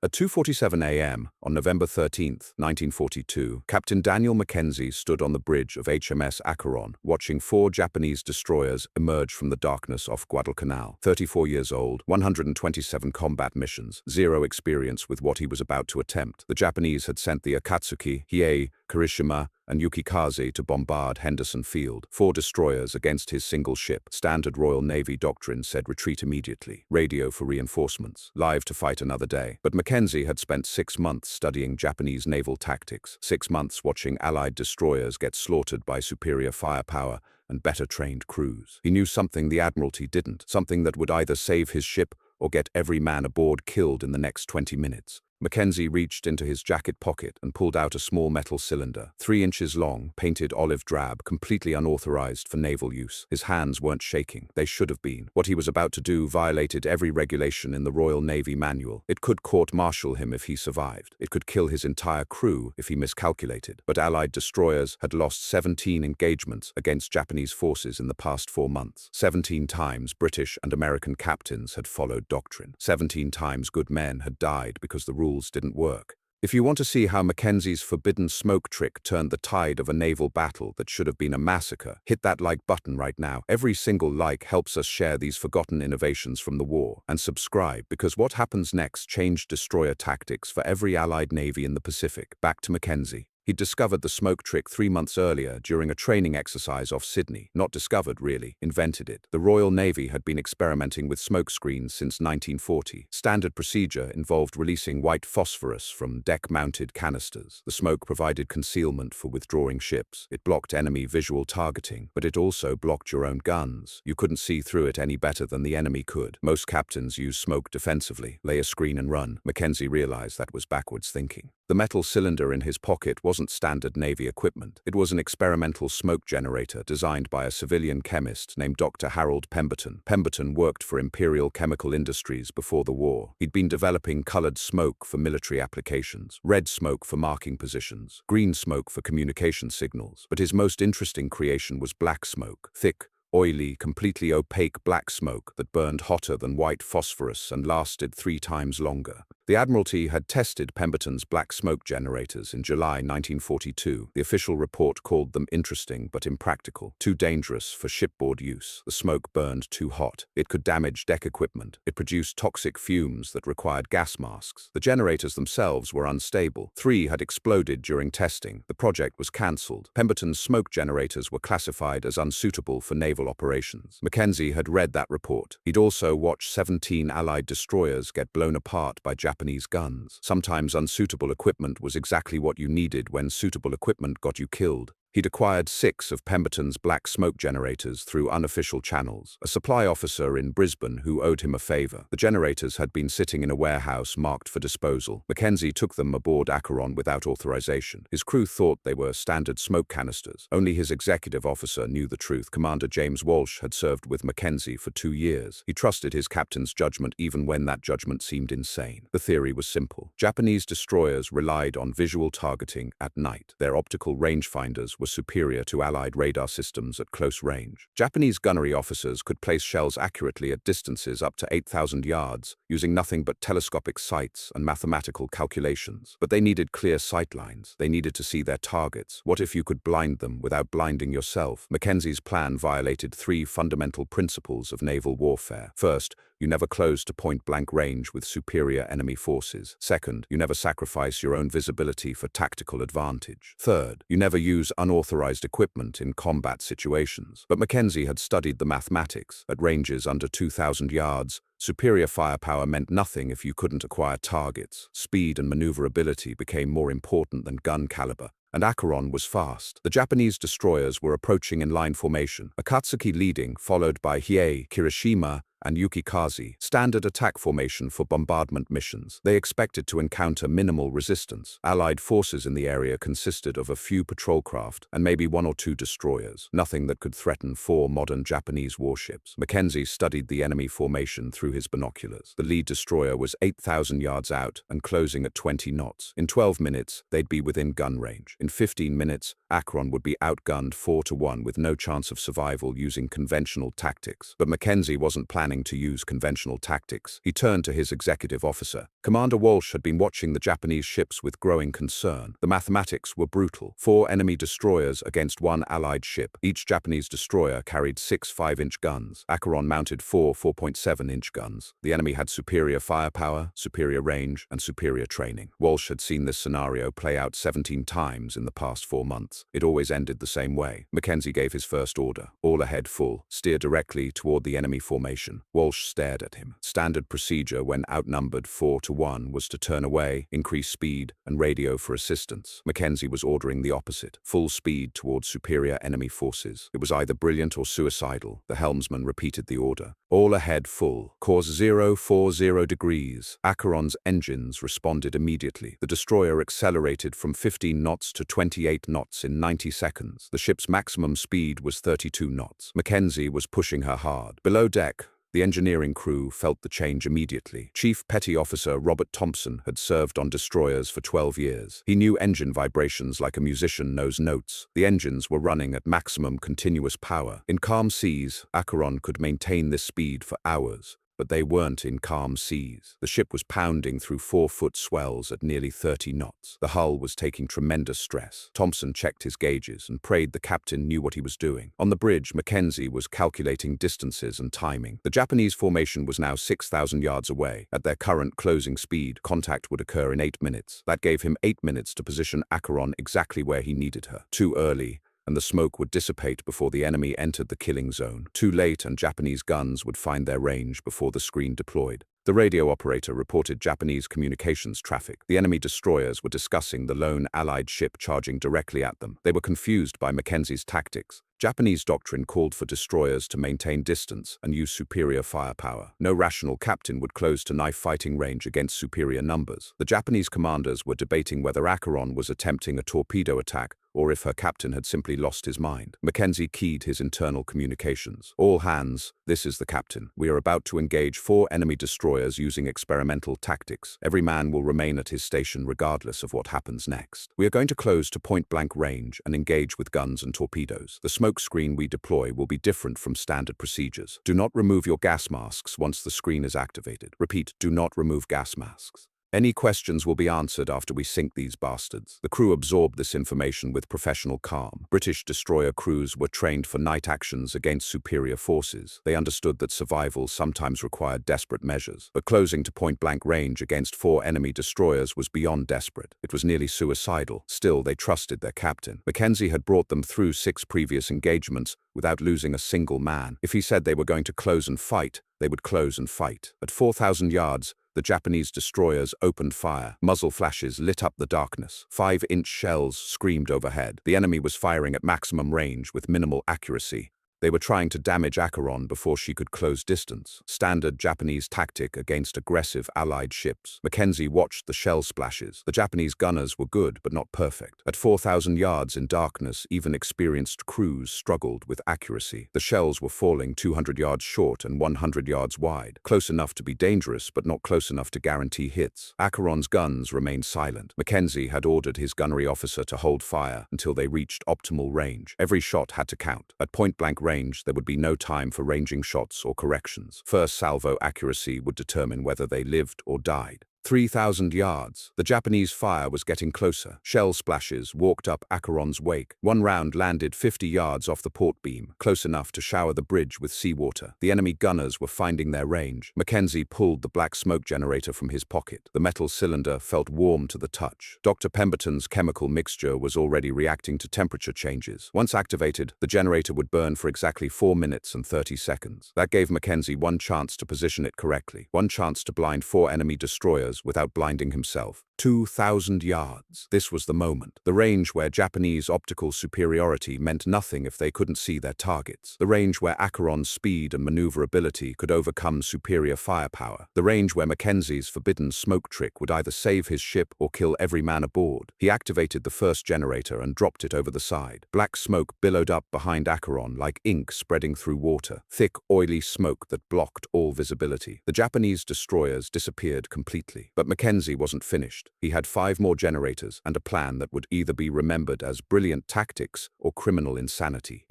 At 2:47 a.m. on November 13, 1942, Captain Daniel McKenzie stood on the bridge of HMS Acheron, watching 4 Japanese destroyers emerge from the darkness off Guadalcanal. 34 years old, 127 combat missions, 0 experience with what he was about to attempt. The Japanese had sent the Akatsuki, Hiei, Kirishima, and Yukikaze to bombard Henderson Field. 4 destroyers against his single ship. Standard Royal Navy doctrine said retreat immediately. Radio for reinforcements. Live to fight another day. But Mackenzie had spent 6 months studying Japanese naval tactics. 6 months watching Allied destroyers get slaughtered by superior firepower and better-trained crews. He knew something the Admiralty didn't. Something that would either save his ship or get every man aboard killed in the next 20 minutes. Mackenzie reached into his jacket pocket and pulled out a small metal cylinder, 3 inches long, painted olive drab, completely unauthorized for naval use. His hands weren't shaking. They should have been. What he was about to do violated every regulation in the Royal Navy manual. It could court-martial him if he survived. It could kill his entire crew if he miscalculated. But Allied destroyers had lost 17 engagements against Japanese forces in the past 4 months. 17 times British and American captains had followed doctrine. 17 times good men had died because the rules didn't work. If you want to see how Mackenzie's forbidden smoke trick turned the tide of a naval battle that should have been a massacre, hit that like button right now. Every single like helps us share these forgotten innovations from the war. And subscribe, because what happens next changed destroyer tactics for every Allied navy in the Pacific. Back to Mackenzie. He'd discovered the smoke trick 3 months earlier during a training exercise off Sydney. Not discovered, really, invented it. The Royal Navy had been experimenting with smoke screens since 1940. Standard procedure involved releasing white phosphorus from deck-mounted canisters. The smoke provided concealment for withdrawing ships. It blocked enemy visual targeting, but it also blocked your own guns. You couldn't see through it any better than the enemy could. Most captains use smoke defensively, lay a screen and run. Mackenzie realized that was backwards thinking. The metal cylinder in his pocket wasn't standard Navy equipment. It was an experimental smoke generator designed by a civilian chemist named Dr. Harold Pemberton. Pemberton worked for Imperial Chemical Industries before the war. He'd been developing colored smoke for military applications, red smoke for marking positions, green smoke for communication signals. But his most interesting creation was black smoke, thick, oily, completely opaque black smoke that burned hotter than white phosphorus and lasted 3 times longer. The Admiralty had tested Pemberton's black smoke generators in July 1942. The official report called them interesting but impractical, too dangerous for shipboard use. The smoke burned too hot. It could damage deck equipment. It produced toxic fumes that required gas masks. The generators themselves were unstable. 3 had exploded during testing. The project was cancelled. Pemberton's smoke generators were classified as unsuitable for naval operations. Mackenzie had read that report. He'd also watched 17 Allied destroyers get blown apart by Japanese guns. Sometimes unsuitable equipment was exactly what you needed when suitable equipment got you killed. He'd acquired 6 of Pemberton's black smoke generators through unofficial channels. A supply officer in Brisbane who owed him a favor. The generators had been sitting in a warehouse marked for disposal. Mackenzie took them aboard Acheron without authorization. His crew thought they were standard smoke canisters. Only his executive officer knew the truth. Commander James Walsh had served with Mackenzie for 2 years. He trusted his captain's judgment even when that judgment seemed insane. The theory was simple. Japanese destroyers relied on visual targeting at night. Their optical rangefinders were superior to Allied radar systems at close range. Japanese gunnery officers could place shells accurately at distances up to 8,000 yards, using nothing but telescopic sights and mathematical calculations. But they needed clear sightlines. They needed to see their targets. What if you could blind them without blinding yourself? Mackenzie's plan violated 3 fundamental principles of naval warfare. First, you never close to point-blank range with superior enemy forces. Second, you never sacrifice your own visibility for tactical advantage. Third, you never use unauthorized equipment in combat situations. But Mackenzie had studied the mathematics. At ranges under 2,000 yards, superior firepower meant nothing if you couldn't acquire targets. Speed and maneuverability became more important than gun caliber. And Acheron was fast. The Japanese destroyers were approaching in line formation, Akatsuki leading, followed by Hiei, Kirishima, and Yukikaze, standard attack formation for bombardment missions. They expected to encounter minimal resistance. Allied forces in the area consisted of a few patrol craft and maybe 1 or 2 destroyers, nothing that could threaten 4 modern Japanese warships. Mackenzie studied the enemy formation through his binoculars. The lead destroyer was 8,000 yards out and closing at 20 knots. In 12 minutes, they'd be within gun range. In 15 minutes, Acheron would be outgunned 4-1 with no chance of survival using conventional tactics. But Mackenzie wasn't planning planning to use conventional tactics. He turned to his executive officer. Commander Walsh had been watching the Japanese ships with growing concern. The mathematics were brutal. 4 enemy destroyers against 1 Allied ship. Each Japanese destroyer carried 6 5-inch guns. Acheron mounted 4 4.7-inch guns. The enemy had superior firepower, superior range, and superior training. Walsh had seen this scenario play out 17 times in the past 4 months. It always ended the same way. McKenzie gave his first order. All ahead full. Steer directly toward the enemy formation. Walsh stared at him. Standard procedure when outnumbered 4 to 1 was to turn away, increase speed, and radio for assistance. McKenzie was ordering the opposite. Full speed towards superior enemy forces. It was either brilliant or suicidal. The helmsman repeated the order. All ahead full. Course 040 degrees. Acheron's engines responded immediately. The destroyer accelerated from 15 knots to 28 knots in 90 seconds. The ship's maximum speed was 32 knots. McKenzie was pushing her hard. Below deck, the engineering crew felt the change immediately. Chief Petty Officer Robert Thompson had served on destroyers for 12 years. He knew engine vibrations like a musician knows notes. The engines were running at maximum continuous power. In calm seas, Acheron could maintain this speed for hours. But they weren't in calm seas. The ship was pounding through 4-foot swells at nearly 30 knots. The hull was taking tremendous stress. Thompson checked his gauges and prayed the captain knew what he was doing. On the bridge, McKenzie was calculating distances and timing. The Japanese formation was now 6,000 yards away. At their current closing speed, contact would occur in 8 minutes. That gave him 8 minutes to position Acheron exactly where he needed her. Too early, and the smoke would dissipate before the enemy entered the killing zone. Too late, and Japanese guns would find their range before the screen deployed. The radio operator reported Japanese communications traffic. The enemy destroyers were discussing the lone Allied ship charging directly at them. They were confused by Mackenzie's tactics. Japanese doctrine called for destroyers to maintain distance and use superior firepower. No rational captain would close to knife fighting range against superior numbers. The Japanese commanders were debating whether Acheron was attempting a torpedo attack or if her captain had simply lost his mind. Mackenzie keyed his internal communications. All hands, this is the captain. We are about to engage 4 enemy destroyers using experimental tactics. Every man will remain at his station regardless of what happens next. We are going to close to point-blank range and engage with guns and torpedoes. The smoke screen we deploy will be different from standard procedures. Do not remove your gas masks once the screen is activated. Repeat, do not remove gas masks. Any questions will be answered after we sink these bastards. The crew absorbed this information with professional calm. British destroyer crews were trained for night actions against superior forces. They understood that survival sometimes required desperate measures. But closing to point-blank range against 4 enemy destroyers was beyond desperate. It was nearly suicidal. Still, they trusted their captain. Mackenzie had brought them through 6 previous engagements without losing a single man. If he said they were going to close and fight, they would close and fight. At 4,000 yards, the Japanese destroyers opened fire. Muzzle flashes lit up the darkness. 5-inch shells screamed overhead. The enemy was firing at maximum range with minimal accuracy. They were trying to damage Acheron before she could close distance. Standard Japanese tactic against aggressive Allied ships. Mackenzie watched the shell splashes. The Japanese gunners were good, but not perfect. At 4,000 yards in darkness, even experienced crews struggled with accuracy. The shells were falling 200 yards short and 100 yards wide. Close enough to be dangerous, but not close enough to guarantee hits. Acheron's guns remained silent. Mackenzie had ordered his gunnery officer to hold fire until they reached optimal range. Every shot had to count. At point-blank range, there would be no time for ranging shots or corrections. First salvo accuracy would determine whether they lived or died. 3,000 yards. The Japanese fire was getting closer. Shell splashes walked up Acheron's wake. One round landed 50 yards off the port beam, close enough to shower the bridge with seawater. The enemy gunners were finding their range. Mackenzie pulled the black smoke generator from his pocket. The metal cylinder felt warm to the touch. Dr. Pemberton's chemical mixture was already reacting to temperature changes. Once activated, the generator would burn for exactly 4 minutes and 30 seconds. That gave Mackenzie one chance to position it correctly. One chance to blind 4 enemy destroyers without blinding himself. 2,000 yards. This was the moment. The range where Japanese optical superiority meant nothing if they couldn't see their targets. The range where Acheron's speed and maneuverability could overcome superior firepower. The range where Mackenzie's forbidden smoke trick would either save his ship or kill every man aboard. He activated the first generator and dropped it over the side. Black smoke billowed up behind Acheron like ink spreading through water. Thick, oily smoke that blocked all visibility. The Japanese destroyers disappeared completely. But Mackenzie wasn't finished. He had 5 more generators and a plan that would either be remembered as brilliant tactics or criminal insanity.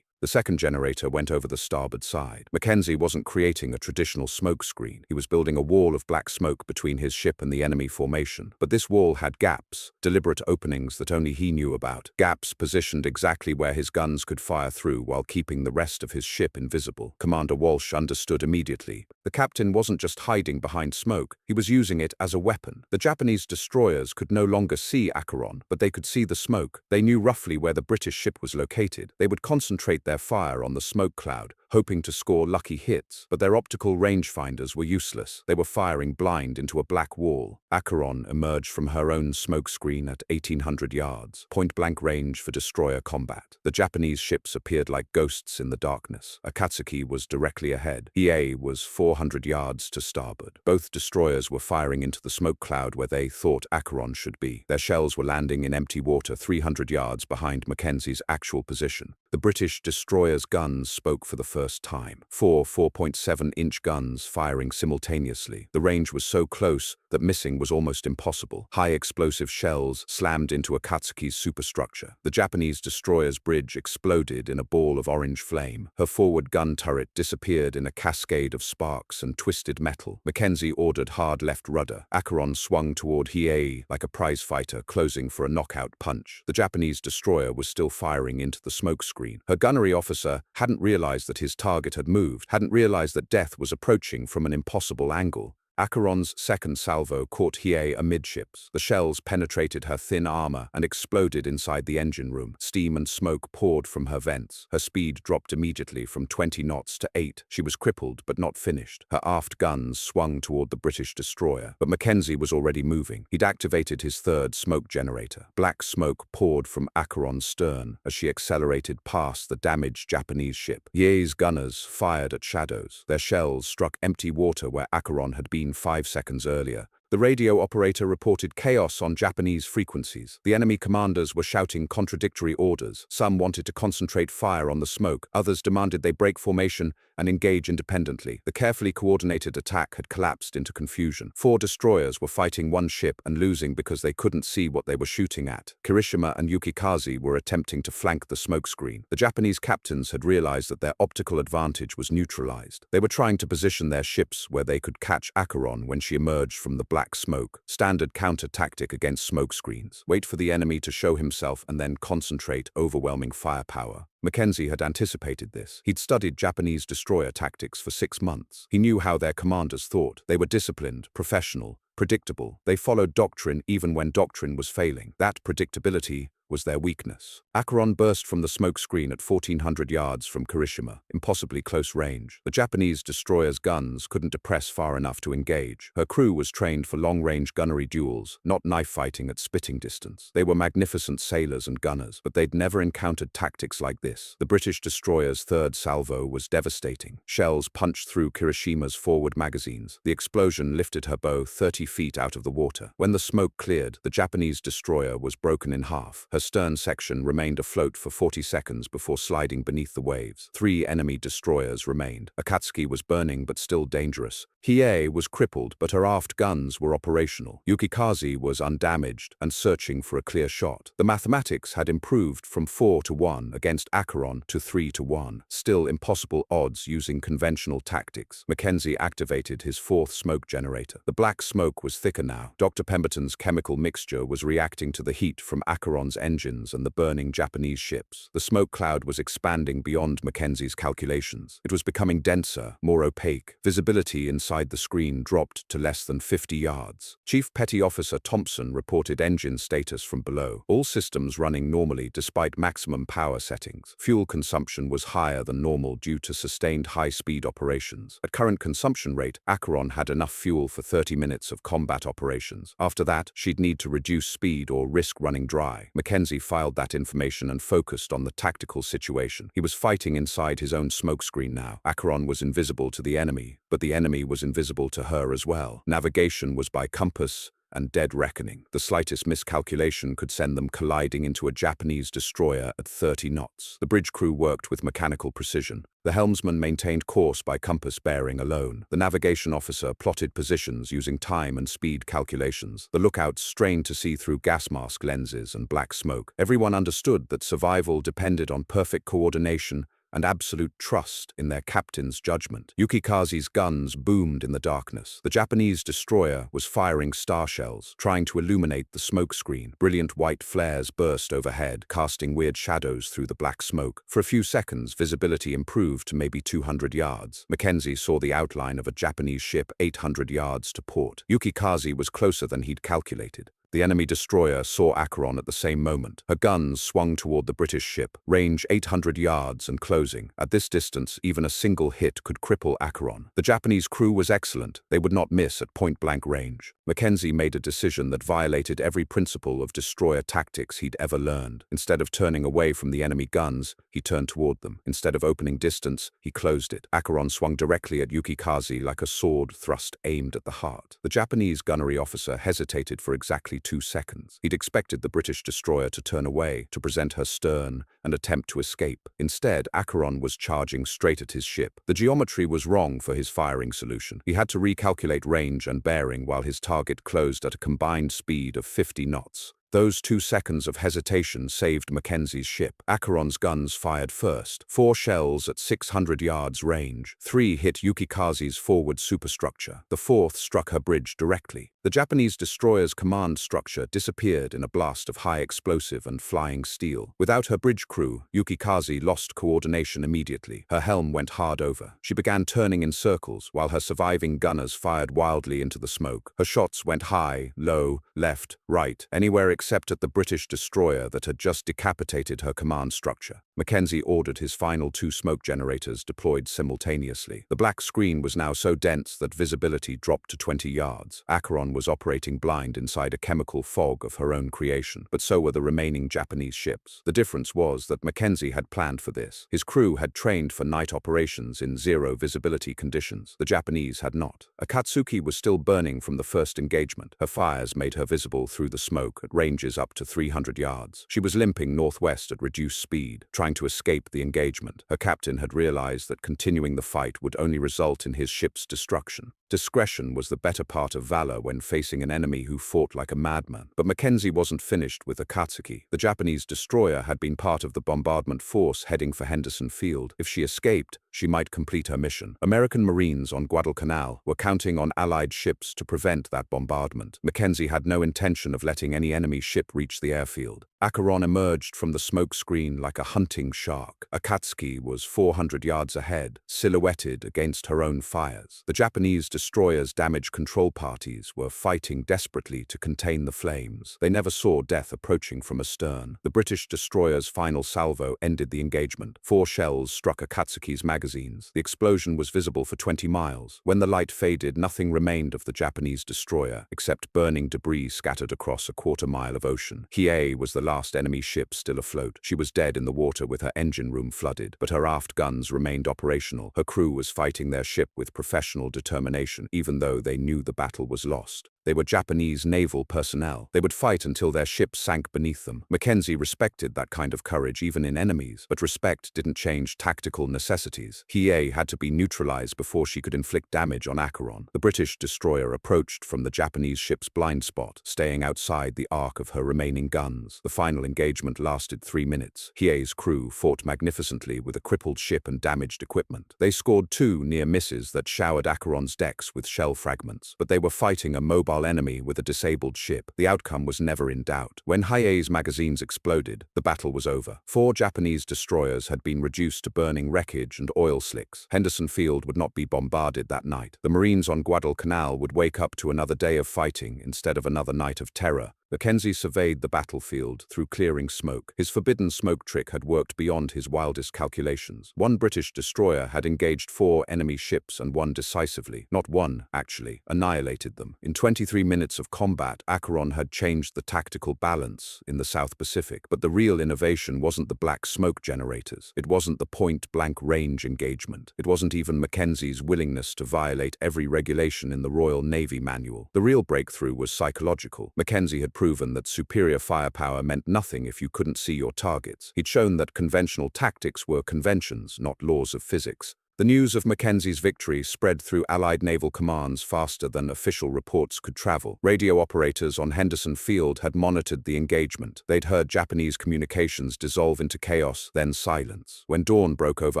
The second generator went over the starboard side. McKenzie wasn't creating a traditional smoke screen. He was building a wall of black smoke between his ship and the enemy formation. But this wall had gaps, deliberate openings that only he knew about. Gaps positioned exactly where his guns could fire through while keeping the rest of his ship invisible. Commander Walsh understood immediately. The captain wasn't just hiding behind smoke, he was using it as a weapon. The Japanese destroyers could no longer see Acheron, but they could see the smoke. They knew roughly where the British ship was located. They would concentrate their fire on the smoke cloud, hoping to score lucky hits, but their optical rangefinders were useless. They were firing blind into a black wall. Acheron emerged from her own smoke screen at 1,800 yards, point-blank range for destroyer combat. The Japanese ships appeared like ghosts in the darkness. Akatsuki was directly ahead. Hiei was 400 yards to starboard. Both destroyers were firing into the smoke cloud where they thought Acheron should be. Their shells were landing in empty water 300 yards behind Mackenzie's actual position. The British destroyer's guns spoke for the first time. Four 4.7-inch guns firing simultaneously. The range was so close that missing was almost impossible. High explosive shells slammed into Akatsuki's superstructure. The Japanese destroyer's bridge exploded in a ball of orange flame. Her forward gun turret disappeared in a cascade of sparks and twisted metal. Mackenzie ordered hard left rudder. Acheron swung toward Hiei like a prizefighter closing for a knockout punch. The Japanese destroyer was still firing into the smoke screen. Her gunnery officer hadn't realized that his target had moved, hadn't realized that death was approaching from an impossible angle. Acheron's second salvo caught Hiei amidships. The shells penetrated her thin armor and exploded inside the engine room. Steam and smoke poured from her vents. Her speed dropped immediately from 20 knots to 8. She was crippled but not finished. Her aft guns swung toward the British destroyer, but Mackenzie was already moving. He'd activated his third smoke generator. Black smoke poured from Acheron's stern as she accelerated past the damaged Japanese ship. Hiei's gunners fired at shadows. Their shells struck empty water where Acheron had been 5 seconds earlier. The radio operator reported chaos on Japanese frequencies. The enemy commanders were shouting contradictory orders. Some wanted to concentrate fire on the smoke. Others demanded they break formation and engage independently. The carefully coordinated attack had collapsed into confusion. 4 destroyers were fighting one ship and losing because they couldn't see what they were shooting at. Kirishima and Yukikaze were attempting to flank the smokescreen. The Japanese captains had realized that their optical advantage was neutralized. They were trying to position their ships where they could catch Acheron when she emerged from the black smoke. Standard counter tactic against smokescreens. Wait for the enemy to show himself and then concentrate overwhelming firepower. Mackenzie had anticipated this. He'd studied Japanese destroyer tactics for 6 months. He knew how their commanders thought. They were disciplined, professional, predictable. They followed doctrine even when doctrine was failing. That predictability was their weakness. Acheron burst from the smoke screen at 1,400 yards from Kirishima, impossibly close range. The Japanese destroyer's guns couldn't depress far enough to engage. Her crew was trained for long-range gunnery duels, not knife fighting at spitting distance. They were magnificent sailors and gunners, but they'd never encountered tactics like this. The British destroyer's third salvo was devastating. Shells punched through Kirishima's forward magazines. The explosion lifted her bow 30 feet out of the water. When the smoke cleared, the Japanese destroyer was broken in half. Her stern section remained afloat for 40 seconds before sliding beneath the waves. 3 enemy destroyers remained. Akatsuki was burning but still dangerous. Hiei was crippled, but her aft guns were operational. Yukikaze was undamaged and searching for a clear shot. The mathematics had improved from 4-1 against Acheron to 3-1. Still impossible odds using conventional tactics. Mackenzie activated his 4th smoke generator. The black smoke was thicker now. Dr. Pemberton's chemical mixture was reacting to the heat from Acheron's engines and the burning Japanese ships. The smoke cloud was expanding beyond Mackenzie's calculations. It was becoming denser, more opaque. Visibility inside the screen dropped to less than 50 yards. Chief Petty Officer Thompson reported engine status from below. All systems running normally despite maximum power settings. Fuel consumption was higher than normal due to sustained high-speed operations. At current consumption rate, Acheron had enough fuel for 30 minutes of combat operations. After that, she'd need to reduce speed or risk running dry. Mackenzie filed that information and focused on the tactical situation. He was fighting inside his own smokescreen now. Acheron was invisible to the enemy, but the enemy was invisible to her as well. Navigation was by compass and dead reckoning. The slightest miscalculation could send them colliding into a Japanese destroyer at 30 knots. The bridge crew worked with mechanical precision. The helmsman maintained course by compass bearing alone. The navigation officer plotted positions using time and speed calculations. The lookouts strained to see through gas mask lenses and black smoke. Everyone understood that survival depended on perfect coordination and absolute trust in their captain's judgment. Yukikaze's guns boomed in the darkness. The Japanese destroyer was firing star shells, trying to illuminate the smoke screen. Brilliant white flares burst overhead, casting weird shadows through the black smoke. For a few seconds, visibility improved to maybe 200 yards. Mackenzie saw the outline of a Japanese ship 800 yards to port. Yukikaze was closer than he'd calculated. The enemy destroyer saw Acheron at the same moment. Her guns swung toward the British ship, range 800 yards and closing. At this distance, even a single hit could cripple Acheron. The Japanese crew was excellent. They would not miss at point-blank range. Mackenzie made a decision that violated every principle of destroyer tactics he'd ever learned. Instead of turning away from the enemy guns, he turned toward them. Instead of opening distance, he closed it. Acheron swung directly at Yukikaze like a sword thrust aimed at the heart. The Japanese gunnery officer hesitated for exactly 2 seconds. He'd expected the British destroyer to turn away, to present her stern, and attempt to escape. Instead, Acheron was charging straight at his ship. The geometry was wrong for his firing solution. He had to recalculate range and bearing while his target closed at a combined speed of 50 knots. Those 2 seconds of hesitation saved Mackenzie's ship. Acheron's guns fired first. 4 shells at 600 yards range. 3 hit Yukikaze's forward superstructure. The 4th struck her bridge directly. The Japanese destroyer's command structure disappeared in a blast of high explosive and flying steel. Without her bridge crew, Yukikaze lost coordination immediately. Her helm went hard over. She began turning in circles while her surviving gunners fired wildly into the smoke. Her shots went high, low, left, right, anywhere except at the British destroyer that had just decapitated her command structure. Mackenzie ordered his final 2 smoke generators deployed simultaneously. The black screen was now so dense that visibility dropped to 20 yards. Acheron was operating blind inside a chemical fog of her own creation, but so were the remaining Japanese ships. The difference was that Mackenzie had planned for this. His crew had trained for night operations in zero visibility conditions. The Japanese had not. Akatsuki was still burning from the first engagement. Her fires made her visible through the smoke at ranges up to 300 yards. She was limping northwest at reduced speed, trying to escape the engagement. Her captain had realized that continuing the fight would only result in his ship's destruction. Discretion was the better part of valor when facing an enemy who fought like a madman. But Mackenzie wasn't finished with Akatsuki. The Japanese destroyer had been part of the bombardment force heading for Henderson Field. If she escaped, she might complete her mission. American Marines on Guadalcanal were counting on Allied ships to prevent that bombardment. Mackenzie had no intention of letting any enemy ship reach the airfield. Acheron emerged from the smoke screen like a hunting shark. Akatsuki was 400 yards ahead, silhouetted against her own fires. The Japanese destroyer's damage control parties were fighting desperately to contain the flames. They never saw death approaching from astern. The British destroyer's final salvo ended the engagement. 4 shells struck Akatsuki's magazines. The explosion was visible for 20 miles. When the light faded, nothing remained of the Japanese destroyer, except burning debris scattered across a quarter-mile of ocean. Hiei was the last enemy ship still afloat. She was dead in the water with her engine room flooded, but her aft guns remained operational. Her crew was fighting their ship with professional determination, even though they knew the battle was lost. They were Japanese naval personnel. They would fight until their ships sank beneath them. Mackenzie respected that kind of courage even in enemies, but respect didn't change tactical necessities. Hiei had to be neutralized before she could inflict damage on Acheron. The British destroyer approached from the Japanese ship's blind spot, staying outside the arc of her remaining guns. The final engagement lasted 3 minutes. Hiei's crew fought magnificently with a crippled ship and damaged equipment. They scored 2 near misses that showered Acheron's decks with shell fragments, but they were fighting a mobile enemy with a disabled ship. The outcome was never in doubt. When Hiei's magazines exploded, the battle was over. 4 Japanese destroyers had been reduced to burning wreckage and oil slicks. Henderson Field would not be bombarded that night. The Marines on Guadalcanal would wake up to another day of fighting instead of another night of terror. Mackenzie surveyed the battlefield through clearing smoke. His forbidden smoke trick had worked beyond his wildest calculations. 1 British destroyer had engaged 4 enemy ships and won decisively. Not one, actually, annihilated them. In 23 minutes of combat, Acheron had changed the tactical balance in the South Pacific. But the real innovation wasn't the black smoke generators. It wasn't the point-blank range engagement. It wasn't even Mackenzie's willingness to violate every regulation in the Royal Navy manual. The real breakthrough was psychological. Mackenzie had proven that superior firepower meant nothing if you couldn't see your targets. He'd shown that conventional tactics were conventions, not laws of physics. The news of Mackenzie's victory spread through Allied naval commands faster than official reports could travel. Radio operators on Henderson Field had monitored the engagement. They'd heard Japanese communications dissolve into chaos, then silence. When dawn broke over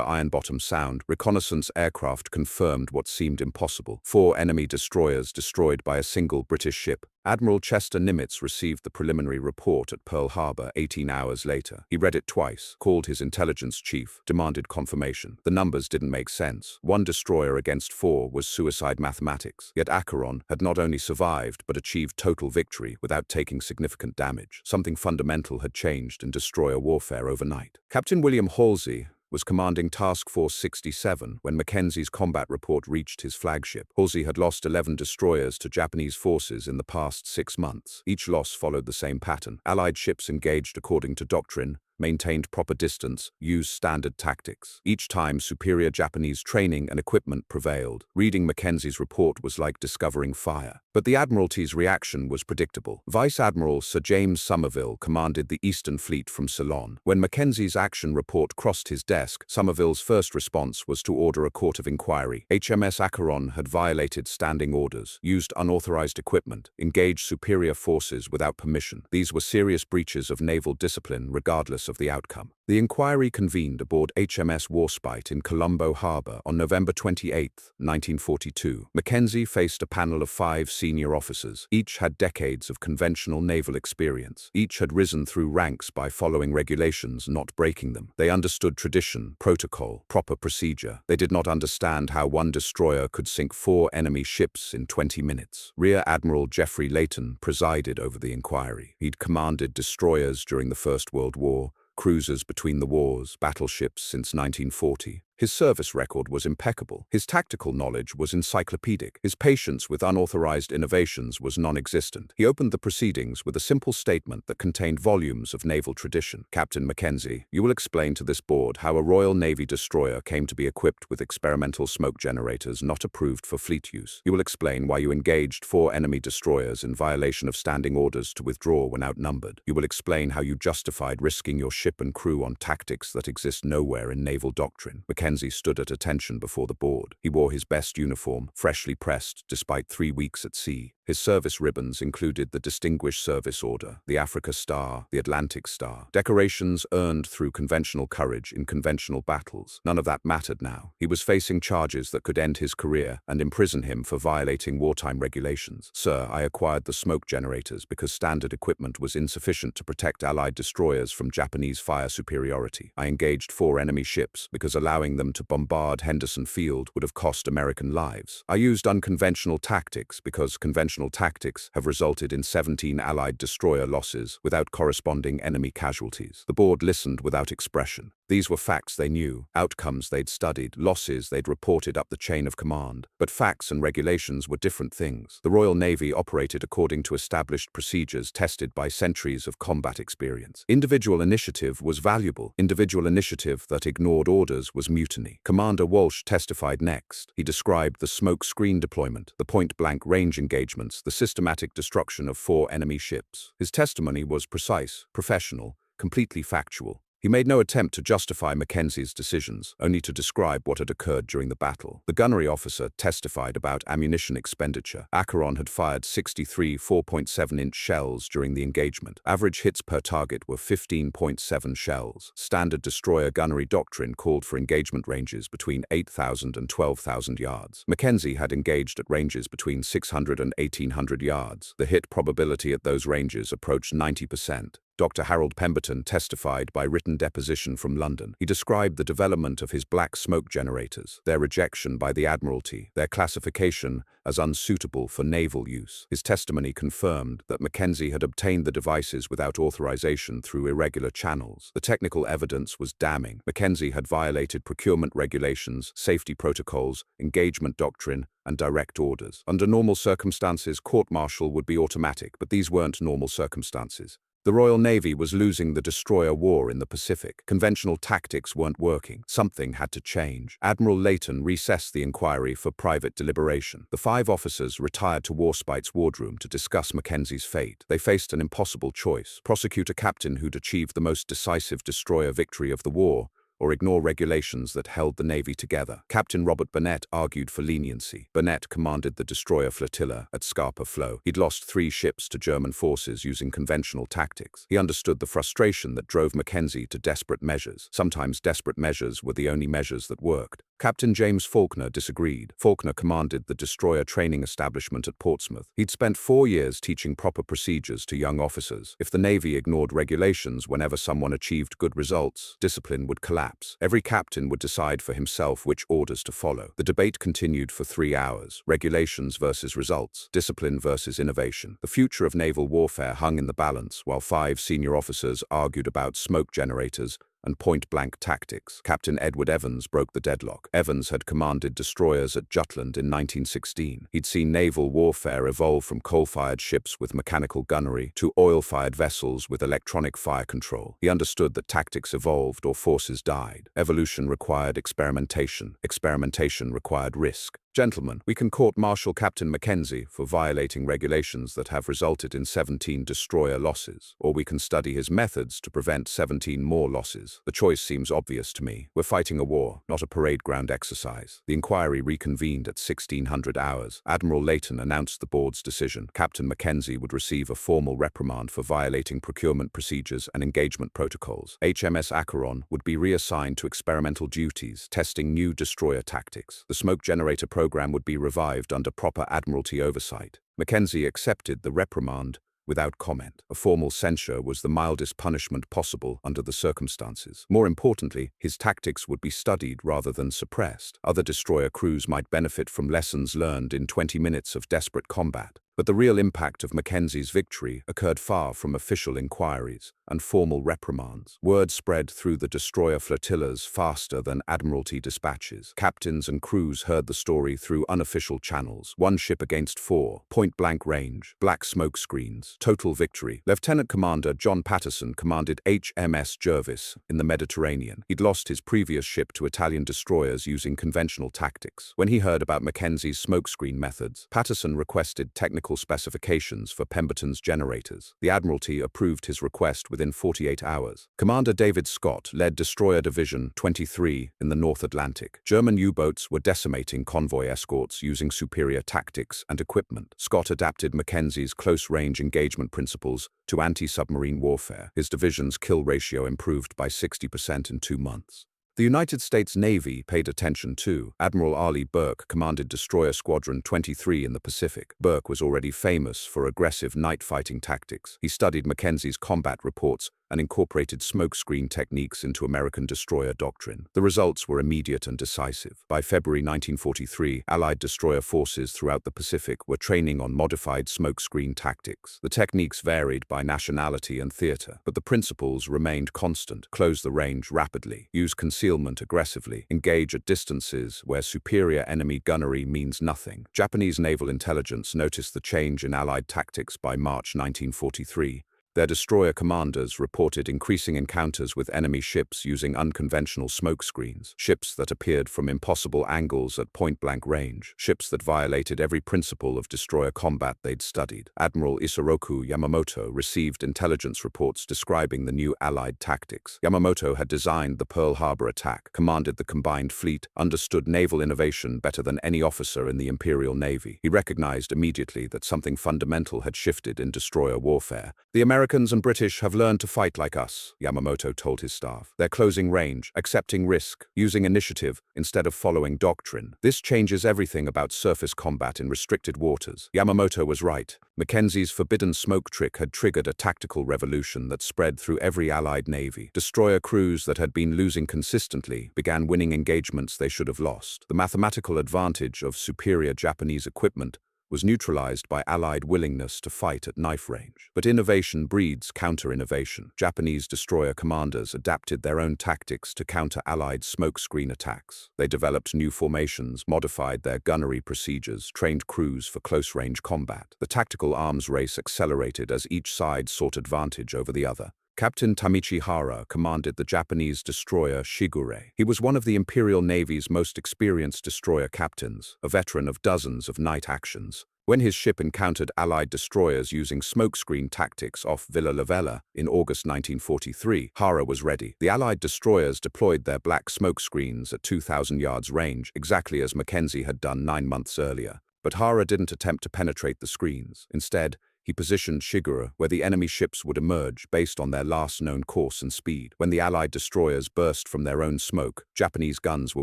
Iron Bottom Sound, reconnaissance aircraft confirmed what seemed impossible. 4 enemy destroyers destroyed by a single British ship. Admiral Chester Nimitz received the preliminary report at Pearl Harbor 18 hours later. He read it twice, called his intelligence chief, demanded confirmation. The numbers didn't make sense. 1 destroyer against 4 was suicide mathematics. Yet Acheron had not only survived but achieved total victory without taking significant damage. Something fundamental had changed in destroyer warfare overnight. Captain William Halsey was commanding Task Force 67 when Mackenzie's combat report reached his flagship. Halsey had lost 11 destroyers to Japanese forces in the past 6 months. Each loss followed the same pattern. Allied ships engaged according to doctrine, maintained proper distance, used standard tactics. Each time, superior Japanese training and equipment prevailed. Reading Mackenzie's report was like discovering fire. But the Admiralty's reaction was predictable. Vice Admiral Sir James Somerville commanded the Eastern Fleet from Ceylon. When Mackenzie's action report crossed his desk, Somerville's first response was to order a court of inquiry. HMS Acheron had violated standing orders, used unauthorized equipment, engaged superior forces without permission. These were serious breaches of naval discipline regardless of the outcome. The inquiry convened aboard HMS Warspite in Colombo Harbor on November 28, 1942. Mackenzie faced a panel of 5 senior officers. Each had decades of conventional naval experience. Each had risen through ranks by following regulations, not breaking them. They understood tradition, protocol, proper procedure. They did not understand how 1 destroyer could sink 4 enemy ships in 20 minutes. Rear Admiral Geoffrey Layton presided over the inquiry. He'd commanded destroyers during the First World War, cruisers between the wars, battleships since 1940. His service record was impeccable. His tactical knowledge was encyclopedic. His patience with unauthorized innovations was non-existent. He opened the proceedings with a simple statement that contained volumes of naval tradition. Captain Mackenzie, you will explain to this board how a Royal Navy destroyer came to be equipped with experimental smoke generators not approved for fleet use. You will explain why you engaged 4 enemy destroyers in violation of standing orders to withdraw when outnumbered. You will explain how you justified risking your ship and crew on tactics that exist nowhere in naval doctrine. Mackenzie stood at attention before the board. He wore his best uniform, freshly pressed despite 3 weeks at sea. His service ribbons included the Distinguished Service Order, the Africa Star, the Atlantic Star, decorations earned through conventional courage in conventional battles. None of that mattered now. He was facing charges that could end his career and imprison him for violating wartime regulations. Sir, I acquired the smoke generators because standard equipment was insufficient to protect Allied destroyers from Japanese fire superiority. I engaged 4 enemy ships because allowing them to bombard Henderson Field would have cost American lives. I used unconventional tactics because conventional tactics have resulted in 17 Allied destroyer losses without corresponding enemy casualties. The board listened without expression. These were facts they knew, outcomes they'd studied, losses they'd reported up the chain of command. But facts and regulations were different things. The Royal Navy operated according to established procedures tested by centuries of combat experience. Individual initiative was valuable. Individual initiative that ignored orders was mutiny. Commander Walsh testified next. He described the smoke screen deployment, the point-blank range engagements, the systematic destruction of 4 enemy ships. His testimony was precise, professional, completely factual. He made no attempt to justify Mackenzie's decisions, only to describe what had occurred during the battle. The gunnery officer testified about ammunition expenditure. Acheron had fired 63 4.7-inch shells during the engagement. Average hits per target were 15.7 shells. Standard destroyer gunnery doctrine called for engagement ranges between 8,000 and 12,000 yards. Mackenzie had engaged at ranges between 600 and 1,800 yards. The hit probability at those ranges approached 90%. Dr. Harold Pemberton testified by written deposition from London. He described the development of his black smoke generators, their rejection by the Admiralty, their classification as unsuitable for naval use. His testimony confirmed that Mackenzie had obtained the devices without authorization through irregular channels. The technical evidence was damning. Mackenzie had violated procurement regulations, safety protocols, engagement doctrine, and direct orders. Under normal circumstances, court-martial would be automatic, but these weren't normal circumstances. The Royal Navy was losing the destroyer war in the Pacific. Conventional tactics weren't working. Something had to change. Admiral Layton recessed the inquiry for private deliberation. The 5 officers retired to Warspite's wardroom to discuss Mackenzie's fate. They faced an impossible choice: prosecute a captain who'd achieved the most decisive destroyer victory of the war, or ignore regulations that held the Navy together. Captain Robert Burnett argued for leniency. Burnett commanded the destroyer flotilla at Scapa Flow. He'd lost 3 ships to German forces using conventional tactics. He understood the frustration that drove Mackenzie to desperate measures. Sometimes desperate measures were the only measures that worked. Captain James Faulkner disagreed. Faulkner commanded the destroyer training establishment at Portsmouth. He'd spent 4 years teaching proper procedures to young officers. If the Navy ignored regulations whenever someone achieved good results, discipline would collapse. Every captain would decide for himself which orders to follow. The debate continued for 3 hours. Regulations versus results, discipline versus innovation. The future of naval warfare hung in the balance, while 5 senior officers argued about smoke generators and point-blank tactics. Captain Edward Evans broke the deadlock. Evans had commanded destroyers at Jutland in 1916. He'd seen naval warfare evolve from coal-fired ships with mechanical gunnery to oil-fired vessels with electronic fire control. He understood that tactics evolved or forces died. Evolution required experimentation. Experimentation required risk. Gentlemen, we can court Marshal Captain Mackenzie for violating regulations that have resulted in 17 destroyer losses, or we can study his methods to prevent 17 more losses. The choice seems obvious to me. We're fighting a war, not a parade ground exercise. The inquiry reconvened at 1600 hours. Admiral Layton announced the board's decision. Captain Mackenzie would receive a formal reprimand for violating procurement procedures and engagement protocols. HMS Acheron would be reassigned to experimental duties, testing new destroyer tactics. The smoke generator program would be revived under proper Admiralty oversight. Mackenzie accepted the reprimand without comment. A formal censure was the mildest punishment possible under the circumstances. More importantly, his tactics would be studied rather than suppressed. Other destroyer crews might benefit from lessons learned in 20 minutes of desperate combat. But the real impact of Mackenzie's victory occurred far from official inquiries and formal reprimands. Word spread through the destroyer flotillas faster than Admiralty dispatches. Captains and crews heard the story through unofficial channels. 1 ship against 4, point-blank range, black smoke screens, total victory. Lieutenant Commander John Patterson commanded HMS Jervis in the Mediterranean. He'd lost his previous ship to Italian destroyers using conventional tactics. When he heard about Mackenzie's smokescreen methods, Patterson requested technical specifications for Pemberton's generators. The Admiralty approved his request within 48 hours. Commander David Scott led Destroyer Division 23 in the North Atlantic. German U-boats were decimating convoy escorts using superior tactics and equipment. Scott adapted Mackenzie's close-range engagement principles to anti-submarine warfare. His division's kill ratio improved by 60% in 2 months. The United States Navy paid attention too. Admiral Arleigh Burke commanded Destroyer Squadron 23 in the Pacific. Burke was already famous for aggressive night-fighting tactics. He studied Mackenzie's combat reports and incorporated smokescreen techniques into American destroyer doctrine. The results were immediate and decisive. By February 1943, Allied destroyer forces throughout the Pacific were training on modified smokescreen tactics. The techniques varied by nationality and theater, but the principles remained constant. Close the range rapidly, use concealment aggressively, engage at distances where superior enemy gunnery means nothing. Japanese naval intelligence noticed the change in Allied tactics by March 1943. Their destroyer commanders reported increasing encounters with enemy ships using unconventional smoke screens, ships that appeared from impossible angles at point-blank range, ships that violated every principle of destroyer combat they'd studied. Admiral Isoroku Yamamoto received intelligence reports describing the new Allied tactics. Yamamoto had designed the Pearl Harbor attack, commanded the combined fleet, understood naval innovation better than any officer in the Imperial Navy. He recognized immediately that something fundamental had shifted in destroyer warfare. The Americans and British have learned to fight like us, Yamamoto told his staff. They're closing range, accepting risk, using initiative instead of following doctrine. This changes everything about surface combat in restricted waters. Yamamoto was right. Mackenzie's forbidden smoke trick had triggered a tactical revolution that spread through every Allied navy. Destroyer crews that had been losing consistently began winning engagements they should have lost. The mathematical advantage of superior Japanese equipment was neutralized by Allied willingness to fight at knife range. But innovation breeds counter-innovation. Japanese destroyer commanders adapted their own tactics to counter Allied smokescreen attacks. They developed new formations, modified their gunnery procedures, trained crews for close-range combat. The tactical arms race accelerated as each side sought advantage over the other. Captain Tamichi Hara commanded the Japanese destroyer Shigure. He was one of the Imperial Navy's most experienced destroyer captains, a veteran of dozens of night actions. When his ship encountered Allied destroyers using smokescreen tactics off Villa Lavella in August 1943, Hara was ready. The Allied destroyers deployed their black smoke screens at 2,000 yards range, exactly as Mackenzie had done 9 months earlier. But Hara didn't attempt to penetrate the screens. Instead, he positioned Shigura where the enemy ships would emerge based on their last known course and speed. When the Allied destroyers burst from their own smoke, Japanese guns were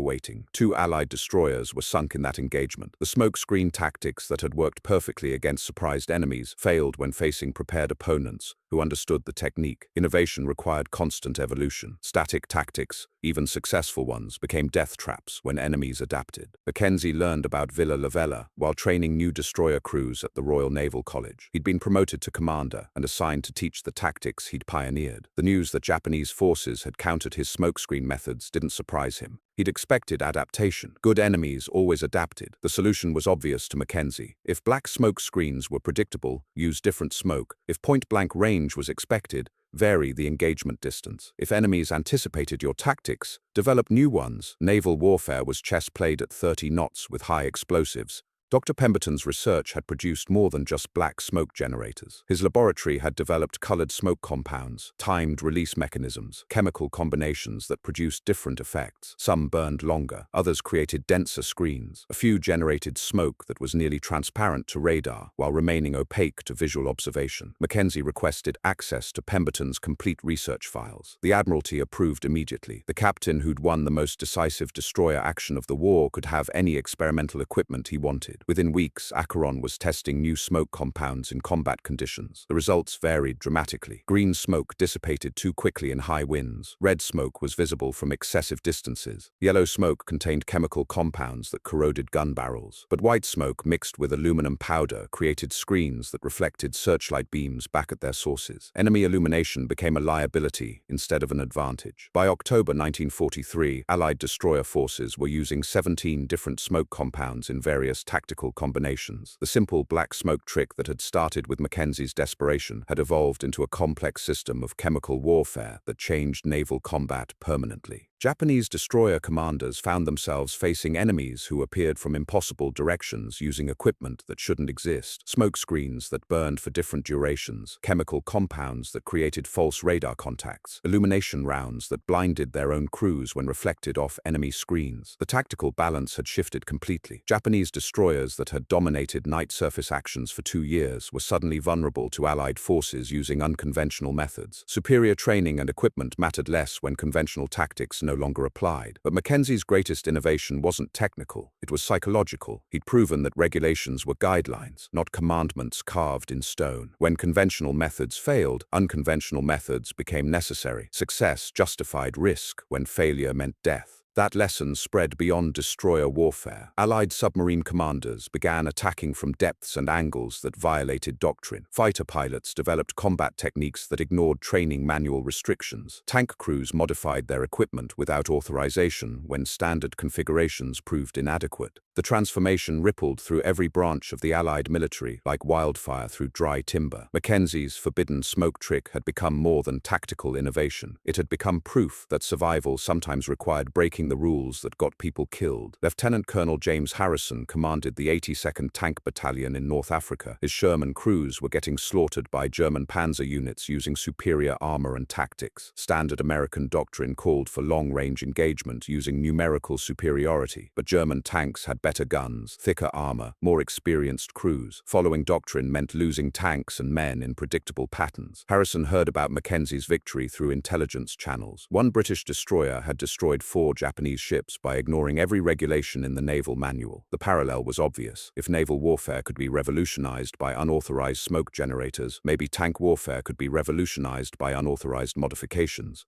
waiting. 2 Allied destroyers were sunk in that engagement. The smokescreen tactics that had worked perfectly against surprised enemies failed when facing prepared opponents who understood the technique. Innovation required constant evolution. Static tactics, even successful ones, became death traps when enemies adapted. Mackenzie learned about Villa Lavella while training new destroyer crews at the Royal Naval College. He'd been promoted to commander and assigned to teach the tactics he'd pioneered. The news that Japanese forces had countered his smokescreen methods didn't surprise him. He'd expected adaptation. Good enemies always adapted. The solution was obvious to Mackenzie. If black smoke screens were predictable, use different smoke. If point-blank range was expected, vary the engagement distance. If enemies anticipated your tactics, develop new ones. Naval warfare was chess played at 30 knots with high explosives. Dr. Pemberton's research had produced more than just black smoke generators. His laboratory had developed colored smoke compounds, timed release mechanisms, chemical combinations that produced different effects. Some burned longer, others created denser screens. A few generated smoke that was nearly transparent to radar, while remaining opaque to visual observation. Mackenzie requested access to Pemberton's complete research files. The Admiralty approved immediately. The captain who'd won the most decisive destroyer action of the war could have any experimental equipment he wanted. Within weeks, Acheron was testing new smoke compounds in combat conditions. The results varied dramatically. Green smoke dissipated too quickly in high winds. Red smoke was visible from excessive distances. Yellow smoke contained chemical compounds that corroded gun barrels. But white smoke mixed with aluminum powder created screens that reflected searchlight beams back at their sources. Enemy illumination became a liability instead of an advantage. By October 1943, Allied destroyer forces were using 17 different smoke compounds in various tactical combinations. The simple black smoke trick that had started with Mackenzie's desperation had evolved into a complex system of chemical warfare that changed naval combat permanently. Japanese destroyer commanders found themselves facing enemies who appeared from impossible directions using equipment that shouldn't exist, smoke screens that burned for different durations, chemical compounds that created false radar contacts, illumination rounds that blinded their own crews when reflected off enemy screens. The tactical balance had shifted completely. Japanese destroyers that had dominated night surface actions for 2 years were suddenly vulnerable to Allied forces using unconventional methods. Superior training and equipment mattered less when conventional tactics no longer applied. But Mackenzie's greatest innovation wasn't technical, it was psychological. He'd proven that regulations were guidelines, not commandments carved in stone. When conventional methods failed, unconventional methods became necessary. Success justified risk when failure meant death. That lesson spread beyond destroyer warfare. Allied submarine commanders began attacking from depths and angles that violated doctrine. Fighter pilots developed combat techniques that ignored training manual restrictions. Tank crews modified their equipment without authorization when standard configurations proved inadequate. The transformation rippled through every branch of the Allied military like wildfire through dry timber. Mackenzie's forbidden smoke trick had become more than tactical innovation. It had become proof that survival sometimes required breaking the rules that got people killed. Lieutenant Colonel James Harrison commanded the 82nd Tank Battalion in North Africa. His Sherman crews were getting slaughtered by German panzer units using superior armor and tactics. Standard American doctrine called for long-range engagement using numerical superiority, but German tanks had better guns, thicker armor, more experienced crews. Following doctrine meant losing tanks and men in predictable patterns. Harrison heard about Mackenzie's victory through intelligence channels. One British destroyer had destroyed 4 Japanese ships by ignoring every regulation in the naval manual. The parallel was obvious. If naval warfare could be revolutionized by unauthorized smoke generators, maybe tank warfare could be revolutionized by unauthorized modifications.